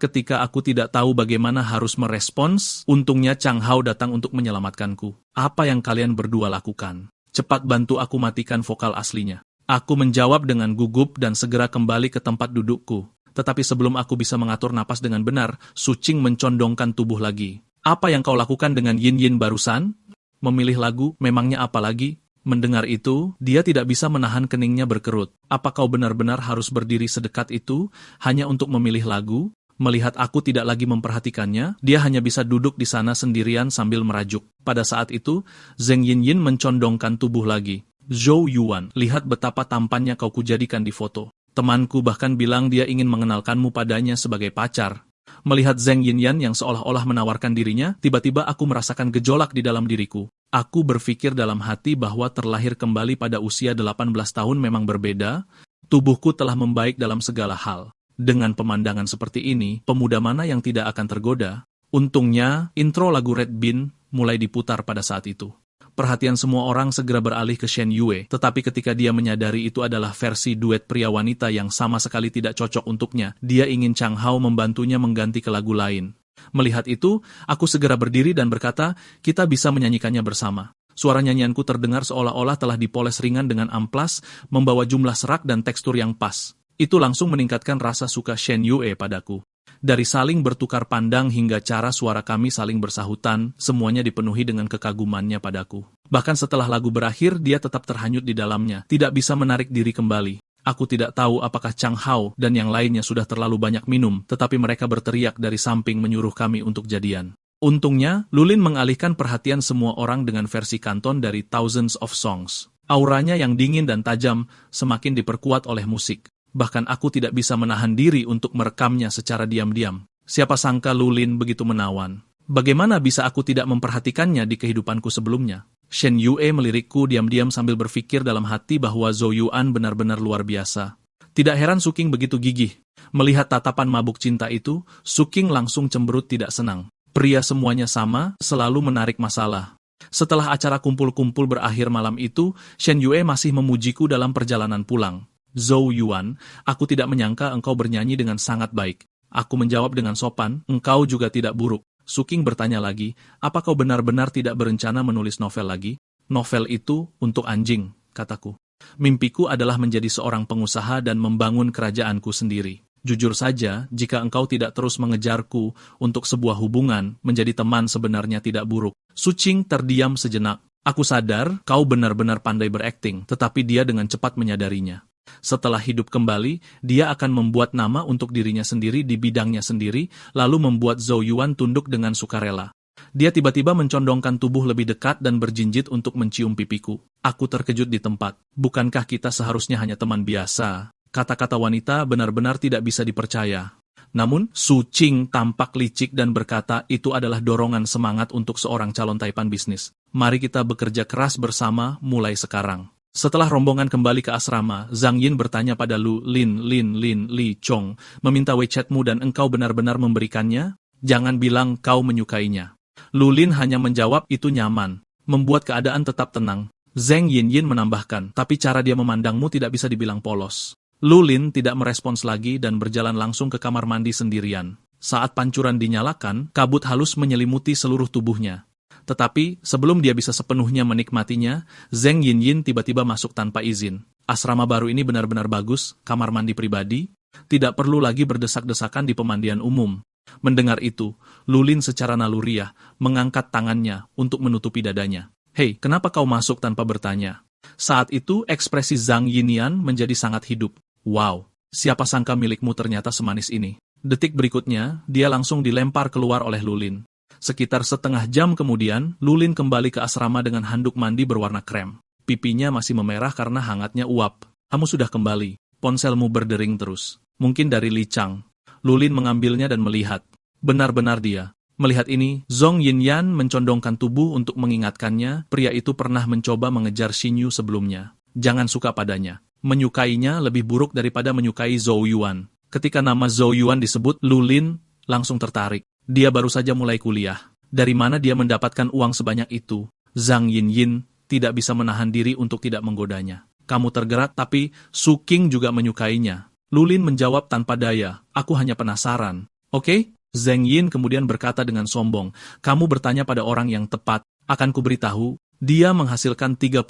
ketika aku tidak tahu bagaimana harus merespons, untungnya Chang Hao datang untuk menyelamatkanku. "Apa yang kalian berdua lakukan? Cepat bantu aku matikan vokal aslinya." Aku menjawab dengan gugup dan segera kembali ke tempat dudukku. Tetapi sebelum aku bisa mengatur napas dengan benar, Su Qing mencondongkan tubuh lagi. "Apa yang kau lakukan dengan Yin Yin barusan? Memilih lagu, memangnya apa lagi?" Mendengar itu, dia tidak bisa menahan keningnya berkerut. "Apa kau benar-benar harus berdiri sedekat itu, hanya untuk memilih lagu?" Melihat aku tidak lagi memperhatikannya, dia hanya bisa duduk di sana sendirian sambil merajuk. Pada saat itu, Zhang Yinyin mencondongkan tubuh lagi. "Zhou Yuan, lihat betapa tampannya kau kujadikan di foto. Temanku bahkan bilang dia ingin mengenalkanmu padanya sebagai pacar." Melihat Zhang Yinyan yang seolah-olah menawarkan dirinya, tiba-tiba aku merasakan gejolak di dalam diriku. Aku berpikir dalam hati bahwa terlahir kembali pada usia 18 tahun memang berbeda, tubuhku telah membaik dalam segala hal. Dengan pemandangan seperti ini, pemuda mana yang tidak akan tergoda? Untungnya, intro lagu Red Bean mulai diputar pada saat itu. Perhatian semua orang segera beralih ke Shen Yue, tetapi ketika dia menyadari itu adalah versi duet pria wanita yang sama sekali tidak cocok untuknya, dia ingin Chang Hao membantunya mengganti ke lagu lain. Melihat itu, aku segera berdiri dan berkata, "Kita bisa menyanyikannya bersama." Suara nyanyianku terdengar seolah-olah telah dipoles ringan dengan amplas, membawa jumlah serak dan tekstur yang pas. Itu langsung meningkatkan rasa suka Shen Yue padaku. Dari saling bertukar pandang hingga cara suara kami saling bersahutan, semuanya dipenuhi dengan kekagumannya padaku. Bahkan setelah lagu berakhir, dia tetap terhanyut di dalamnya, tidak bisa menarik diri kembali. Aku tidak tahu apakah Chang Hao dan yang lainnya sudah terlalu banyak minum, tetapi mereka berteriak dari samping menyuruh kami untuk jadian. Untungnya, Lulin mengalihkan perhatian semua orang dengan versi kanton dari Thousands of Songs. Auranya yang dingin dan tajam semakin diperkuat oleh musik. Bahkan aku tidak bisa menahan diri untuk merekamnya secara diam-diam. Siapa sangka Lulin begitu menawan. Bagaimana bisa aku tidak memperhatikannya di kehidupanku sebelumnya? Shen Yue melirikku diam-diam sambil berpikir dalam hati bahwa Zhou Yuan benar-benar luar biasa. Tidak heran Su Qing begitu gigih. Melihat tatapan mabuk cinta itu, Su Qing langsung cemberut tidak senang. Pria semuanya sama, selalu menarik masalah. Setelah acara kumpul-kumpul berakhir malam itu, Shen Yue masih memujiku dalam perjalanan pulang. Zhou Yuan, aku tidak menyangka engkau bernyanyi dengan sangat baik. Aku menjawab dengan sopan, engkau juga tidak buruk. Su Qing bertanya lagi, apa kau benar-benar tidak berencana menulis novel lagi? Novel itu untuk anjing, kataku. Mimpiku adalah menjadi seorang pengusaha dan membangun kerajaanku sendiri. Jujur saja, jika engkau tidak terus mengejarku untuk sebuah hubungan, menjadi teman sebenarnya tidak buruk. Su Qing terdiam sejenak. Aku sadar kau benar-benar pandai berakting, tetapi dia dengan cepat menyadarinya. Setelah hidup kembali, dia akan membuat nama untuk dirinya sendiri di bidangnya sendiri, lalu membuat Zhou Yuan tunduk dengan sukarela. Dia tiba-tiba mencondongkan tubuh lebih dekat dan berjinjit untuk mencium pipiku. Aku terkejut di tempat. Bukankah kita seharusnya hanya teman biasa? Kata-kata wanita benar-benar tidak bisa dipercaya. Namun, Su Qing tampak licik dan berkata itu adalah dorongan semangat untuk seorang calon taipan bisnis. Mari kita bekerja keras bersama mulai sekarang. Setelah rombongan kembali ke asrama, Zhang Yin bertanya pada Lu Lin Li Chong, meminta WeChat-mu dan engkau benar-benar memberikannya? Jangan bilang kau menyukainya. Lu Lin hanya menjawab itu nyaman, membuat keadaan tetap tenang. Zhang Yin menambahkan, tapi cara dia memandangmu tidak bisa dibilang polos. Lu Lin tidak merespons lagi dan berjalan langsung ke kamar mandi sendirian. Saat pancuran dinyalakan, kabut halus menyelimuti seluruh tubuhnya. Tetapi, sebelum dia bisa sepenuhnya menikmatinya, Zhang Yin tiba-tiba masuk tanpa izin. Asrama baru ini benar-benar bagus, kamar mandi pribadi, tidak perlu lagi berdesak-desakan di pemandian umum. Mendengar itu, Lu Lin secara naluriah mengangkat tangannya untuk menutupi dadanya. Hei, kenapa kau masuk tanpa bertanya? Saat itu, ekspresi Zhang Yinian menjadi sangat hidup. Wow, siapa sangka milikmu ternyata semanis ini. Detik berikutnya, dia langsung dilempar keluar oleh Lu Lin. Sekitar setengah jam kemudian, Lu Lin kembali ke asrama dengan handuk mandi berwarna krem. Pipinya masih memerah karena hangatnya uap. Kamu sudah kembali. Ponselmu berdering terus. Mungkin dari Li Chang. Lu Lin mengambilnya dan melihat. Benar-benar dia. Melihat ini, Zhong Yinyan mencondongkan tubuh untuk mengingatkannya, pria itu pernah mencoba mengejar Xinyu sebelumnya. Jangan suka padanya. Menyukainya lebih buruk daripada menyukai Zhou Yuan. Ketika nama Zhou Yuan disebut, Lu Lin langsung tertarik. Dia baru saja mulai kuliah. Dari mana dia mendapatkan uang sebanyak itu? Zhang Yin tidak bisa menahan diri untuk tidak menggodanya. Kamu tergerak, tapi Su Qing juga menyukainya. Lu Lin menjawab tanpa daya, aku hanya penasaran. Oke? Zhang Yin kemudian berkata dengan sombong, kamu bertanya pada orang yang tepat, akan kuberitahu, dia menghasilkan 30.000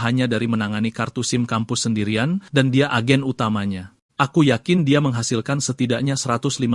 hanya dari menangani kartu SIM kampus sendirian, dan dia agen utamanya. Aku yakin dia menghasilkan setidaknya 150.000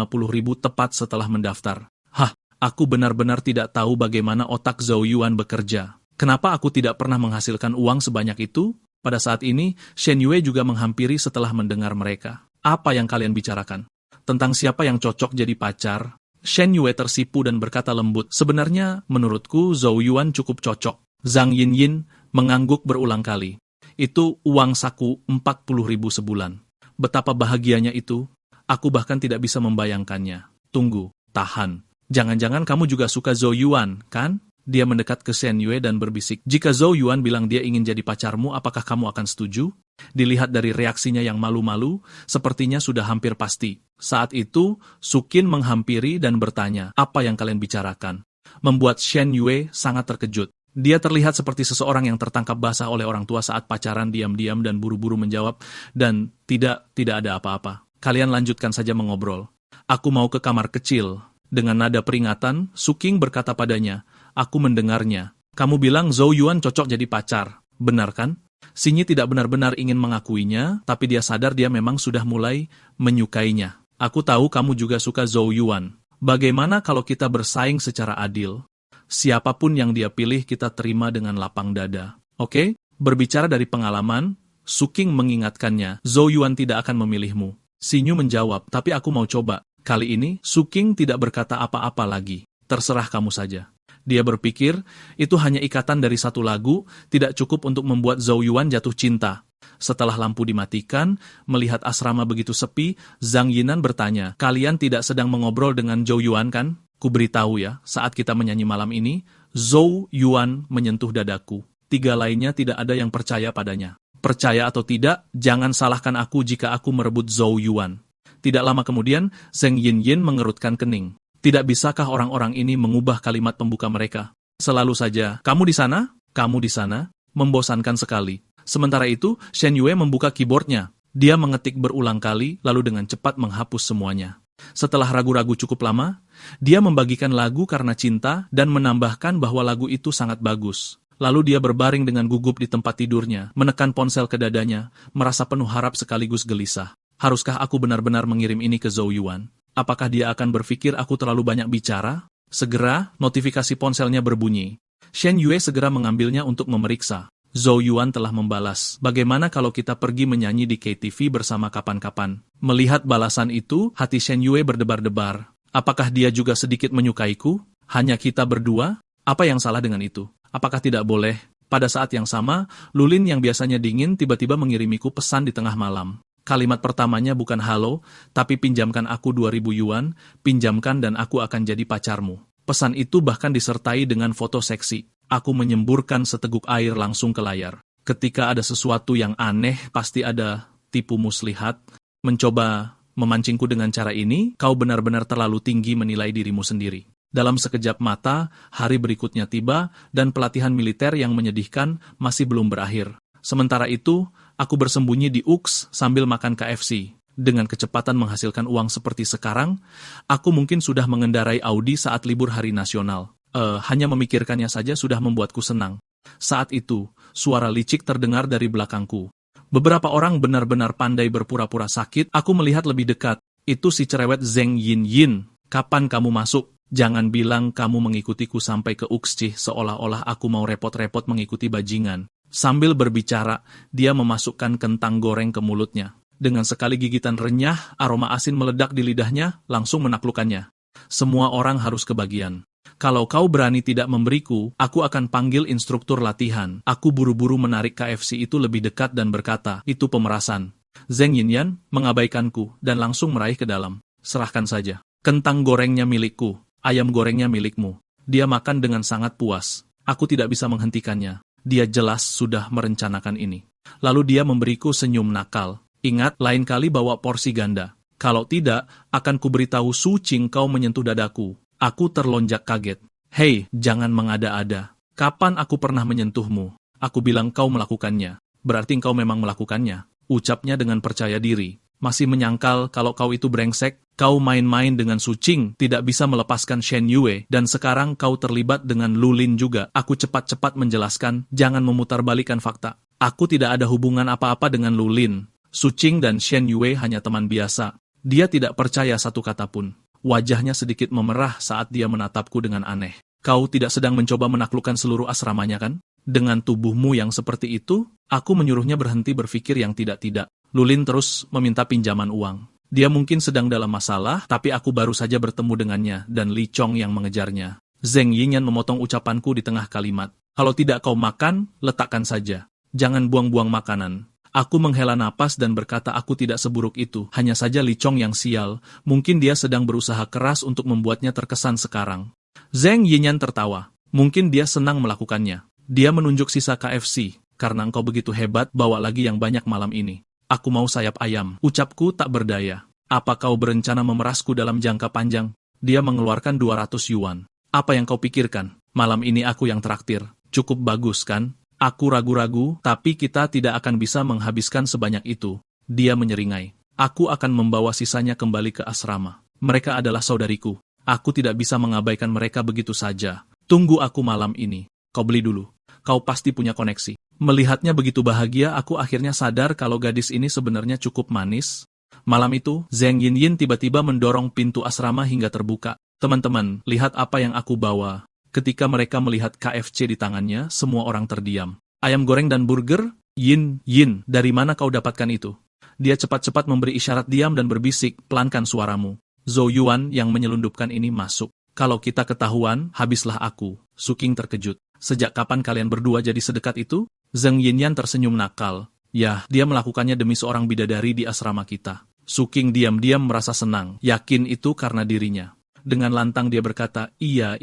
tepat setelah mendaftar. Hah, aku benar-benar tidak tahu bagaimana otak Zhou Yuan bekerja. Kenapa aku tidak pernah menghasilkan uang sebanyak itu? Pada saat ini, Shen Yue juga menghampiri setelah mendengar mereka. Apa yang kalian bicarakan? Tentang siapa yang cocok jadi pacar? Shen Yue tersipu dan berkata lembut, sebenarnya menurutku Zhou Yuan cukup cocok. Zhang Yin mengangguk berulang kali. Itu uang saku 40.000 sebulan. Betapa bahagianya itu, aku bahkan tidak bisa membayangkannya. Tunggu, tahan. Jangan-jangan kamu juga suka Zhou Yuan, kan? Dia mendekat ke Shen Yue dan berbisik, jika Zhou Yuan bilang dia ingin jadi pacarmu, apakah kamu akan setuju? Dilihat dari reaksinya yang malu-malu, sepertinya sudah hampir pasti. Saat itu, Su Qing menghampiri dan bertanya, apa yang kalian bicarakan? Membuat Shen Yue sangat terkejut. Dia terlihat seperti seseorang yang tertangkap basah oleh orang tua saat pacaran, diam-diam dan buru-buru menjawab, dan tidak ada apa-apa. Kalian lanjutkan saja mengobrol. Aku mau ke kamar kecil. Dengan nada peringatan, Su Qing berkata padanya, aku mendengarnya. Kamu bilang Zhou Yuan cocok jadi pacar, benar kan? Xinyi tidak benar-benar ingin mengakuinya, tapi dia sadar dia memang sudah mulai menyukainya. Aku tahu kamu juga suka Zhou Yuan. Bagaimana kalau kita bersaing secara adil? Siapapun yang dia pilih kita terima dengan lapang dada. Oke? Berbicara dari pengalaman, Su Qing mengingatkannya, Zhou Yuan tidak akan memilihmu. Xinyu menjawab, tapi aku mau coba. Kali ini, Su Qing tidak berkata apa-apa lagi. Terserah kamu saja. Dia berpikir, itu hanya ikatan dari satu lagu, tidak cukup untuk membuat Zhou Yuan jatuh cinta. Setelah lampu dimatikan, melihat asrama begitu sepi, Zhang Yinan bertanya, "Kalian tidak sedang mengobrol dengan Zhou Yuan kan? Kuberitahu ya, saat kita menyanyi malam ini, Zhou Yuan menyentuh dadaku. 3 lainnya tidak ada yang percaya padanya. Percaya atau tidak, jangan salahkan aku jika aku merebut Zhou Yuan." Tidak lama kemudian, Zheng Yinyin mengerutkan kening. Tidak bisakah orang-orang ini mengubah kalimat pembuka mereka? Selalu saja, "Kamu di sana? Kamu di sana?" Membosankan sekali. Sementara itu, Shen Yue membuka keyboardnya. Dia mengetik berulang kali, lalu dengan cepat menghapus semuanya. Setelah ragu-ragu cukup lama, dia membagikan lagu karena cinta dan menambahkan bahwa lagu itu sangat bagus. Lalu dia berbaring dengan gugup di tempat tidurnya, menekan ponsel ke dadanya, merasa penuh harap sekaligus gelisah. Haruskah aku benar-benar mengirim ini ke Zhou Yuan? Apakah dia akan berpikir aku terlalu banyak bicara? Segera, notifikasi ponselnya berbunyi. Shen Yue segera mengambilnya untuk memeriksa. Zhou Yuan telah membalas, "Bagaimana kalau kita pergi menyanyi di KTV bersama kapan-kapan?" Melihat balasan itu, hati Shen Yue berdebar-debar. Apakah dia juga sedikit menyukaiku? Hanya kita berdua? Apa yang salah dengan itu? Apakah tidak boleh? Pada saat yang sama, Lulin yang biasanya dingin tiba-tiba mengirimiku pesan di tengah malam. Kalimat pertamanya bukan halo, tapi pinjamkan aku 2.000 yuan, pinjamkan dan aku akan jadi pacarmu. Pesan itu bahkan disertai dengan foto seksi. Aku menyemburkan seteguk air langsung ke layar. Ketika ada sesuatu yang aneh, pasti ada tipu muslihat. Mencoba memancingku dengan cara ini, kau benar-benar terlalu tinggi menilai dirimu sendiri. Dalam sekejap mata, hari berikutnya tiba, dan pelatihan militer yang menyedihkan masih belum berakhir. Sementara itu, aku bersembunyi di UX sambil makan KFC. Dengan kecepatan menghasilkan uang seperti sekarang, aku mungkin sudah mengendarai Audi saat libur hari nasional. Hanya memikirkannya saja sudah membuatku senang. Saat itu, suara licik terdengar dari belakangku. Beberapa orang benar-benar pandai berpura-pura sakit. Aku melihat lebih dekat. Itu si cerewet Zheng Yinyin. "Kapan kamu masuk? Jangan bilang kamu mengikutiku sampai ke Uxci seolah-olah aku mau repot-repot mengikuti bajingan." Sambil berbicara, dia memasukkan kentang goreng ke mulutnya. Dengan sekali gigitan renyah, aroma asin meledak di lidahnya, langsung menaklukkannya. Semua orang harus kebagian. "Kalau kau berani tidak memberiku, aku akan panggil instruktur latihan." Aku buru-buru menarik KFC itu lebih dekat dan berkata, "Itu pemerasan." Zheng Yinyan mengabaikanku dan langsung meraih ke dalam. "Serahkan saja. Kentang gorengnya milikku, ayam gorengnya milikmu." Dia makan dengan sangat puas. Aku tidak bisa menghentikannya. Dia jelas sudah merencanakan ini. Lalu dia memberiku senyum nakal. "Ingat, lain kali bawa porsi ganda. Kalau tidak, akan kuberitahu Su Qing kau menyentuh dadaku." Aku terlonjak kaget. "Hei, jangan mengada-ada. Kapan aku pernah menyentuhmu? Aku bilang kau melakukannya. Berarti kau memang melakukannya." Ucapnya dengan percaya diri. "Masih menyangkal kalau kau itu brengsek? Kau main-main dengan Su Qing, tidak bisa melepaskan Shen Yue, dan sekarang kau terlibat dengan Lulin juga." Aku cepat-cepat menjelaskan, "Jangan memutarbalikkan fakta. Aku tidak ada hubungan apa-apa dengan Lulin. Su Qing dan Shen Yue hanya teman biasa." Dia tidak percaya satu kata pun. Wajahnya sedikit memerah saat dia menatapku dengan aneh. "Kau tidak sedang mencoba menaklukkan seluruh asramanya kan? Dengan tubuhmu yang seperti itu?" Aku menyuruhnya berhenti berpikir yang tidak-tidak. Lulin terus meminta pinjaman uang. Dia mungkin sedang dalam masalah, tapi aku baru saja bertemu dengannya, dan Li Chong yang mengejarnya. Zheng Yinyan memotong ucapanku di tengah kalimat. "Kalau tidak kau makan, letakkan saja. Jangan buang-buang makanan." Aku menghela napas dan berkata aku tidak seburuk itu, hanya saja Li Chong yang sial, mungkin dia sedang berusaha keras untuk membuatnya terkesan sekarang. Zheng Yinyan tertawa, "Mungkin dia senang melakukannya." Dia menunjuk sisa KFC, "Karena engkau begitu hebat, bawa lagi yang banyak malam ini." "Aku mau sayap ayam." Ucapku tak berdaya. "Apa kau berencana memerasku dalam jangka panjang?" Dia mengeluarkan 200 yuan. "Apa yang kau pikirkan? Malam ini aku yang traktir. Cukup bagus kan?" Aku ragu-ragu, "Tapi kita tidak akan bisa menghabiskan sebanyak itu." Dia menyeringai. "Aku akan membawa sisanya kembali ke asrama. Mereka adalah saudariku. Aku tidak bisa mengabaikan mereka begitu saja. Tunggu aku malam ini. Kau beli dulu. Kau pasti punya koneksi." Melihatnya begitu bahagia, aku akhirnya sadar kalau gadis ini sebenarnya cukup manis. Malam itu, Zheng Yinyin tiba-tiba mendorong pintu asrama hingga terbuka. "Teman-teman, lihat apa yang aku bawa." Ketika mereka melihat KFC di tangannya, semua orang terdiam. "Ayam goreng dan burger? Yin, dari mana kau dapatkan itu?" Dia cepat-cepat memberi isyarat diam dan berbisik, "Pelankan suaramu." Zhou Yuan yang menyelundupkan ini masuk. "Kalau kita ketahuan, habislah aku." Su Qing terkejut. "Sejak kapan kalian berdua jadi sedekat itu?" Zheng Yinyan tersenyum nakal. Ya, dia melakukannya demi seorang bidadari di asrama kita. Su King diam-diam merasa senang, yakin itu karena dirinya. Dengan lantang dia berkata, iya,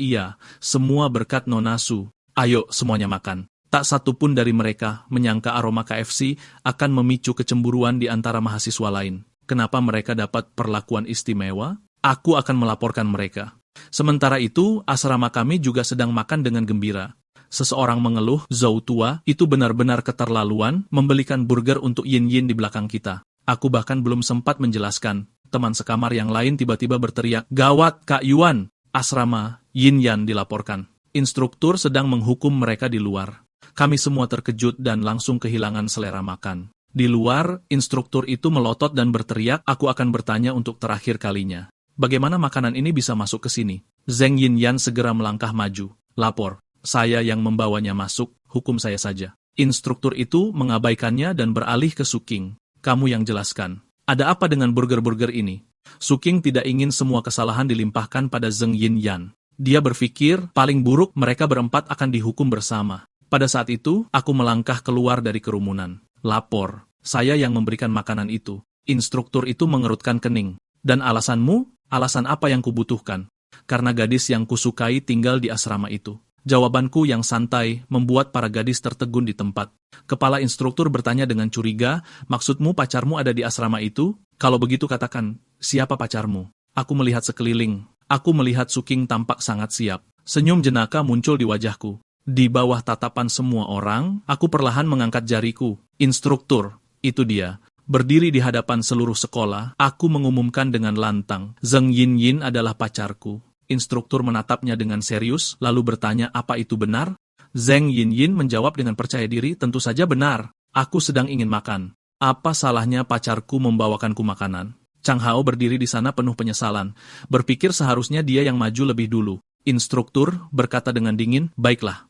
semua berkat Nona Su. Ayo, semuanya makan. Tak satu pun dari mereka menyangka aroma KFC akan memicu kecemburuan di antara mahasiswa lain. Kenapa mereka dapat perlakuan istimewa? Aku akan melaporkan mereka. Sementara itu, asrama kami juga sedang makan dengan gembira. Seseorang mengeluh, Zhou tua, itu benar-benar keterlaluan membelikan burger untuk Yin di belakang kita. Aku bahkan belum sempat menjelaskan. Teman sekamar yang lain tiba-tiba berteriak, gawat Kak Yuan! Asrama Yin Yan dilaporkan. Instruktur sedang menghukum mereka di luar. Kami semua terkejut dan langsung kehilangan selera makan. Di luar, instruktur itu melotot dan berteriak, aku akan bertanya untuk terakhir kalinya. Bagaimana makanan ini bisa masuk ke sini? Zheng Yinyan segera melangkah maju. Lapor. Saya yang membawanya masuk, hukum saya saja. Instruktur itu mengabaikannya dan beralih ke Su King. Kamu yang jelaskan. Ada apa dengan burger-burger ini? Su King tidak ingin semua kesalahan dilimpahkan pada Zheng Yinyan. Dia berpikir, paling buruk mereka berempat akan dihukum bersama. Pada saat itu, aku melangkah keluar dari kerumunan. Lapor, saya yang memberikan makanan itu. Instruktur itu mengerutkan kening. Dan alasanmu? Alasan apa yang kubutuhkan? Karena gadis yang kusukai tinggal di asrama itu. Jawabanku yang santai membuat para gadis tertegun di tempat. Kepala instruktur bertanya dengan curiga, maksudmu pacarmu ada di asrama itu? Kalau begitu katakan, siapa pacarmu? Aku melihat sekeliling. Aku melihat Su King tampak sangat siap. Senyum jenaka muncul di wajahku. Di bawah tatapan semua orang, aku perlahan mengangkat jariku. Instruktur, itu dia. Berdiri di hadapan seluruh sekolah, aku mengumumkan dengan lantang, Zheng Yin adalah pacarku. Instruktur menatapnya dengan serius, lalu bertanya apa itu benar? Zheng Yin menjawab dengan percaya diri, tentu saja benar. Aku sedang ingin makan. Apa salahnya pacarku membawakanku makanan? Chang Hao berdiri di sana penuh penyesalan. Berpikir seharusnya dia yang maju lebih dulu. Instruktur berkata dengan dingin, baiklah.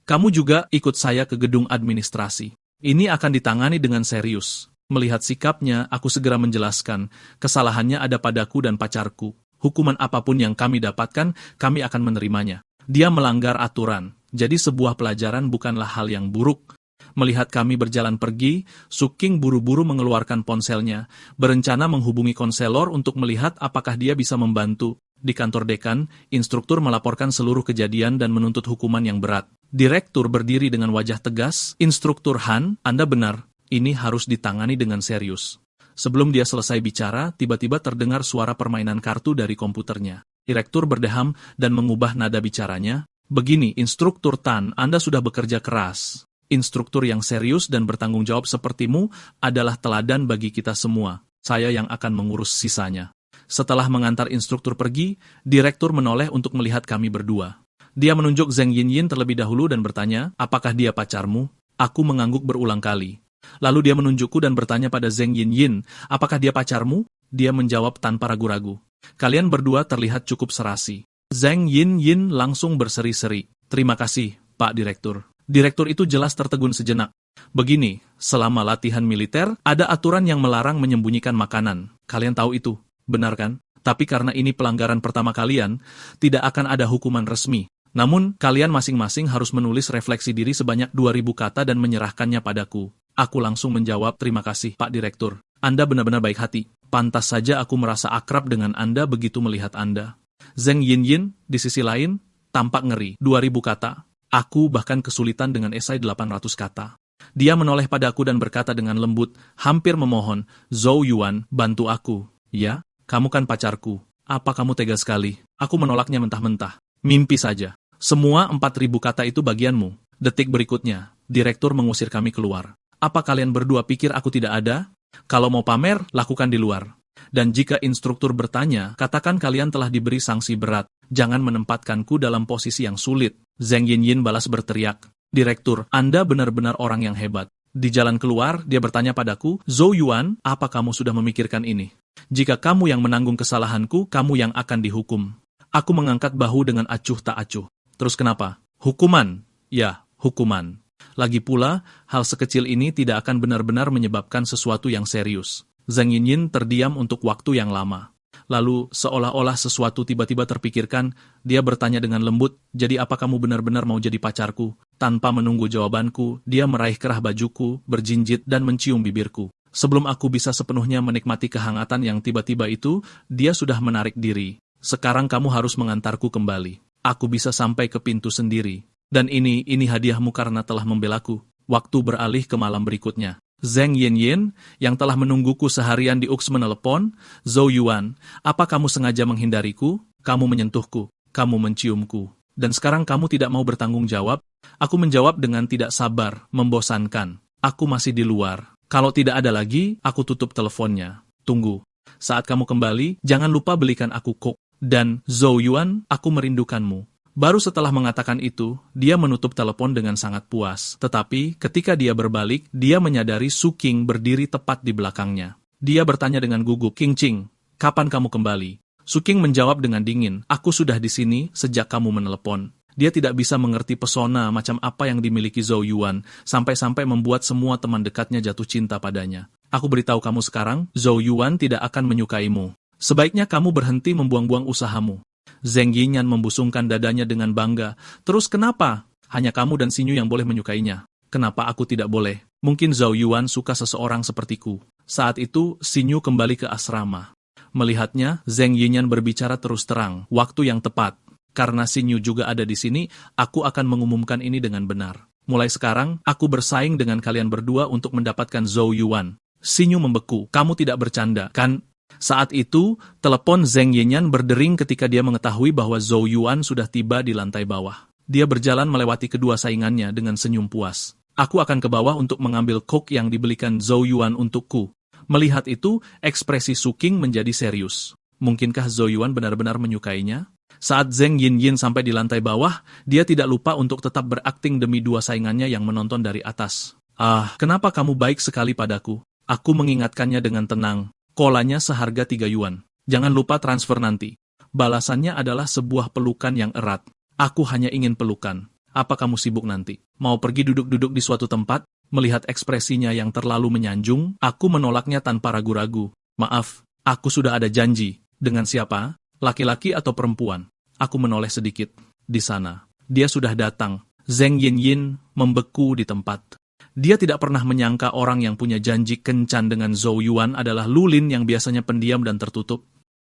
Kamu juga ikut saya ke gedung administrasi. Ini akan ditangani dengan serius. Melihat sikapnya, aku segera menjelaskan, kesalahannya ada padaku dan pacarku. Hukuman apapun yang kami dapatkan, kami akan menerimanya. Dia melanggar aturan, jadi sebuah pelajaran bukanlah hal yang buruk. Melihat kami berjalan pergi, Su King buru-buru mengeluarkan ponselnya, berencana menghubungi konselor untuk melihat apakah dia bisa membantu. Di kantor dekan, instruktur melaporkan seluruh kejadian dan menuntut hukuman yang berat. Direktur berdiri dengan wajah tegas, Instruktur Han, Anda benar, ini harus ditangani dengan serius. Sebelum dia selesai bicara, tiba-tiba terdengar suara permainan kartu dari komputernya. Direktur berdeham dan mengubah nada bicaranya. Begini, Instruktur Tan, Anda sudah bekerja keras. Instruktur yang serius dan bertanggung jawab sepertimu adalah teladan bagi kita semua. Saya yang akan mengurus sisanya. Setelah mengantar instruktur pergi, direktur menoleh untuk melihat kami berdua. Dia menunjuk Zheng Yin terlebih dahulu dan bertanya, apakah dia pacarmu? Aku mengangguk berulang kali. Lalu dia menunjukku dan bertanya pada Zheng Yin, apakah dia pacarmu? Dia menjawab tanpa ragu-ragu. Kalian berdua terlihat cukup serasi. Zheng Yin langsung berseri-seri. Terima kasih, Pak Direktur. Direktur itu jelas tertegun sejenak. Begini, selama latihan militer, ada aturan yang melarang menyembunyikan makanan. Kalian tahu itu, benar kan? Tapi karena ini pelanggaran pertama kalian, tidak akan ada hukuman resmi. Namun, kalian masing-masing harus menulis refleksi diri sebanyak 2000 kata dan menyerahkannya padaku. Aku langsung menjawab, terima kasih, Pak Direktur. Anda benar-benar baik hati. Pantas saja aku merasa akrab dengan Anda begitu melihat Anda. Zheng Yin, di sisi lain, tampak ngeri. 2000 kata. Aku bahkan kesulitan dengan esai 800 kata. Dia menoleh padaku dan berkata dengan lembut, hampir memohon, Zhou Yuan, bantu aku. Ya, kamu kan pacarku. Apa kamu tega sekali? Aku menolaknya mentah-mentah. Mimpi saja. Semua 4000 kata itu bagianmu. Detik berikutnya, direktur mengusir kami keluar. Apa kalian berdua pikir aku tidak ada? Kalau mau pamer, lakukan di luar. Dan jika instruktur bertanya, katakan kalian telah diberi sanksi berat. Jangan menempatkanku dalam posisi yang sulit. Zheng Yin balas berteriak. Direktur, Anda benar-benar orang yang hebat. Di jalan keluar, dia bertanya padaku, Zhou Yuan, apa kamu sudah memikirkan ini? Jika kamu yang menanggung kesalahanku, kamu yang akan dihukum. Aku mengangkat bahu dengan acuh tak acuh. Terus kenapa? Hukuman. Ya, hukuman. Lagi pula, hal sekecil ini tidak akan benar-benar menyebabkan sesuatu yang serius. Zheng Yin terdiam untuk waktu yang lama. Lalu, seolah-olah sesuatu tiba-tiba terpikirkan, dia bertanya dengan lembut, "Jadi apa kamu benar-benar mau jadi pacarku?" Tanpa menunggu jawabanku, dia meraih kerah bajuku, berjinjit dan mencium bibirku. Sebelum aku bisa sepenuhnya menikmati kehangatan yang tiba-tiba itu, dia sudah menarik diri. "Sekarang kamu harus mengantarku kembali. Aku bisa sampai ke pintu sendiri. Dan ini hadiahmu karena telah membelaku." Waktu beralih ke malam berikutnya. Zheng Yanyan, yang telah menungguku seharian di UX menelepon, "Zhou Yuan, apa kamu sengaja menghindariku? Kamu menyentuhku, kamu menciumku. Dan sekarang kamu tidak mau bertanggung jawab?" Aku menjawab dengan tidak sabar, membosankan. "Aku masih di luar. Kalau tidak ada lagi, aku tutup teleponnya. Tunggu. Saat kamu kembali, jangan lupa belikan aku coke. Dan, Zhou Yuan, aku merindukanmu." Baru setelah mengatakan itu, dia menutup telepon dengan sangat puas. Tetapi, ketika dia berbalik, dia menyadari Su Qing berdiri tepat di belakangnya. Dia bertanya dengan gugup, "Qing Qing, kapan kamu kembali?" Su Qing menjawab dengan dingin, "Aku sudah di sini sejak kamu menelepon." Dia tidak bisa mengerti pesona macam apa yang dimiliki Zhou Yuan, sampai-sampai membuat semua teman dekatnya jatuh cinta padanya. "Aku beritahu kamu sekarang, Zhou Yuan tidak akan menyukaimu. Sebaiknya kamu berhenti membuang-buang usahamu." Zheng Yanyan membusungkan dadanya dengan bangga. "Terus kenapa? Hanya kamu dan Xinyu yang boleh menyukainya. Kenapa aku tidak boleh? Mungkin Zhou Yuan suka seseorang sepertiku." Saat itu, Xinyu kembali ke asrama. Melihatnya, Zheng Yanyan berbicara terus terang, "Waktu yang tepat. Karena Xinyu juga ada di sini, aku akan mengumumkan ini dengan benar. Mulai sekarang, aku bersaing dengan kalian berdua untuk mendapatkan Zhou Yuan." Xinyu membeku. "Kamu tidak bercanda, kan?" Saat itu, telepon Zheng Yanyan berdering ketika dia mengetahui bahwa Zhou Yuan sudah tiba di lantai bawah. Dia berjalan melewati kedua saingannya dengan senyum puas. "Aku akan ke bawah untuk mengambil coke yang dibelikan Zhou Yuan untukku." Melihat itu, ekspresi Su Qing menjadi serius. Mungkinkah Zhou Yuan benar-benar menyukainya? Saat Zheng Yanyan sampai di lantai bawah, dia tidak lupa untuk tetap berakting demi dua saingannya yang menonton dari atas. "Ah, kenapa kamu baik sekali padaku?" Aku mengingatkannya dengan tenang. "Kolanya seharga 3 yuan. Jangan lupa transfer nanti." Balasannya adalah sebuah pelukan yang erat. "Aku hanya ingin pelukan. Apa kamu sibuk nanti? Mau pergi duduk-duduk di suatu tempat?" Melihat ekspresinya yang terlalu menyanjung, aku menolaknya tanpa ragu-ragu. "Maaf, aku sudah ada janji." "Dengan siapa? Laki-laki atau perempuan?" Aku menoleh sedikit. "Di sana." Dia sudah datang. Zheng Yanyan membeku di tempat. Dia tidak pernah menyangka orang yang punya janji kencan dengan Zhou Yuan adalah Lulin yang biasanya pendiam dan tertutup.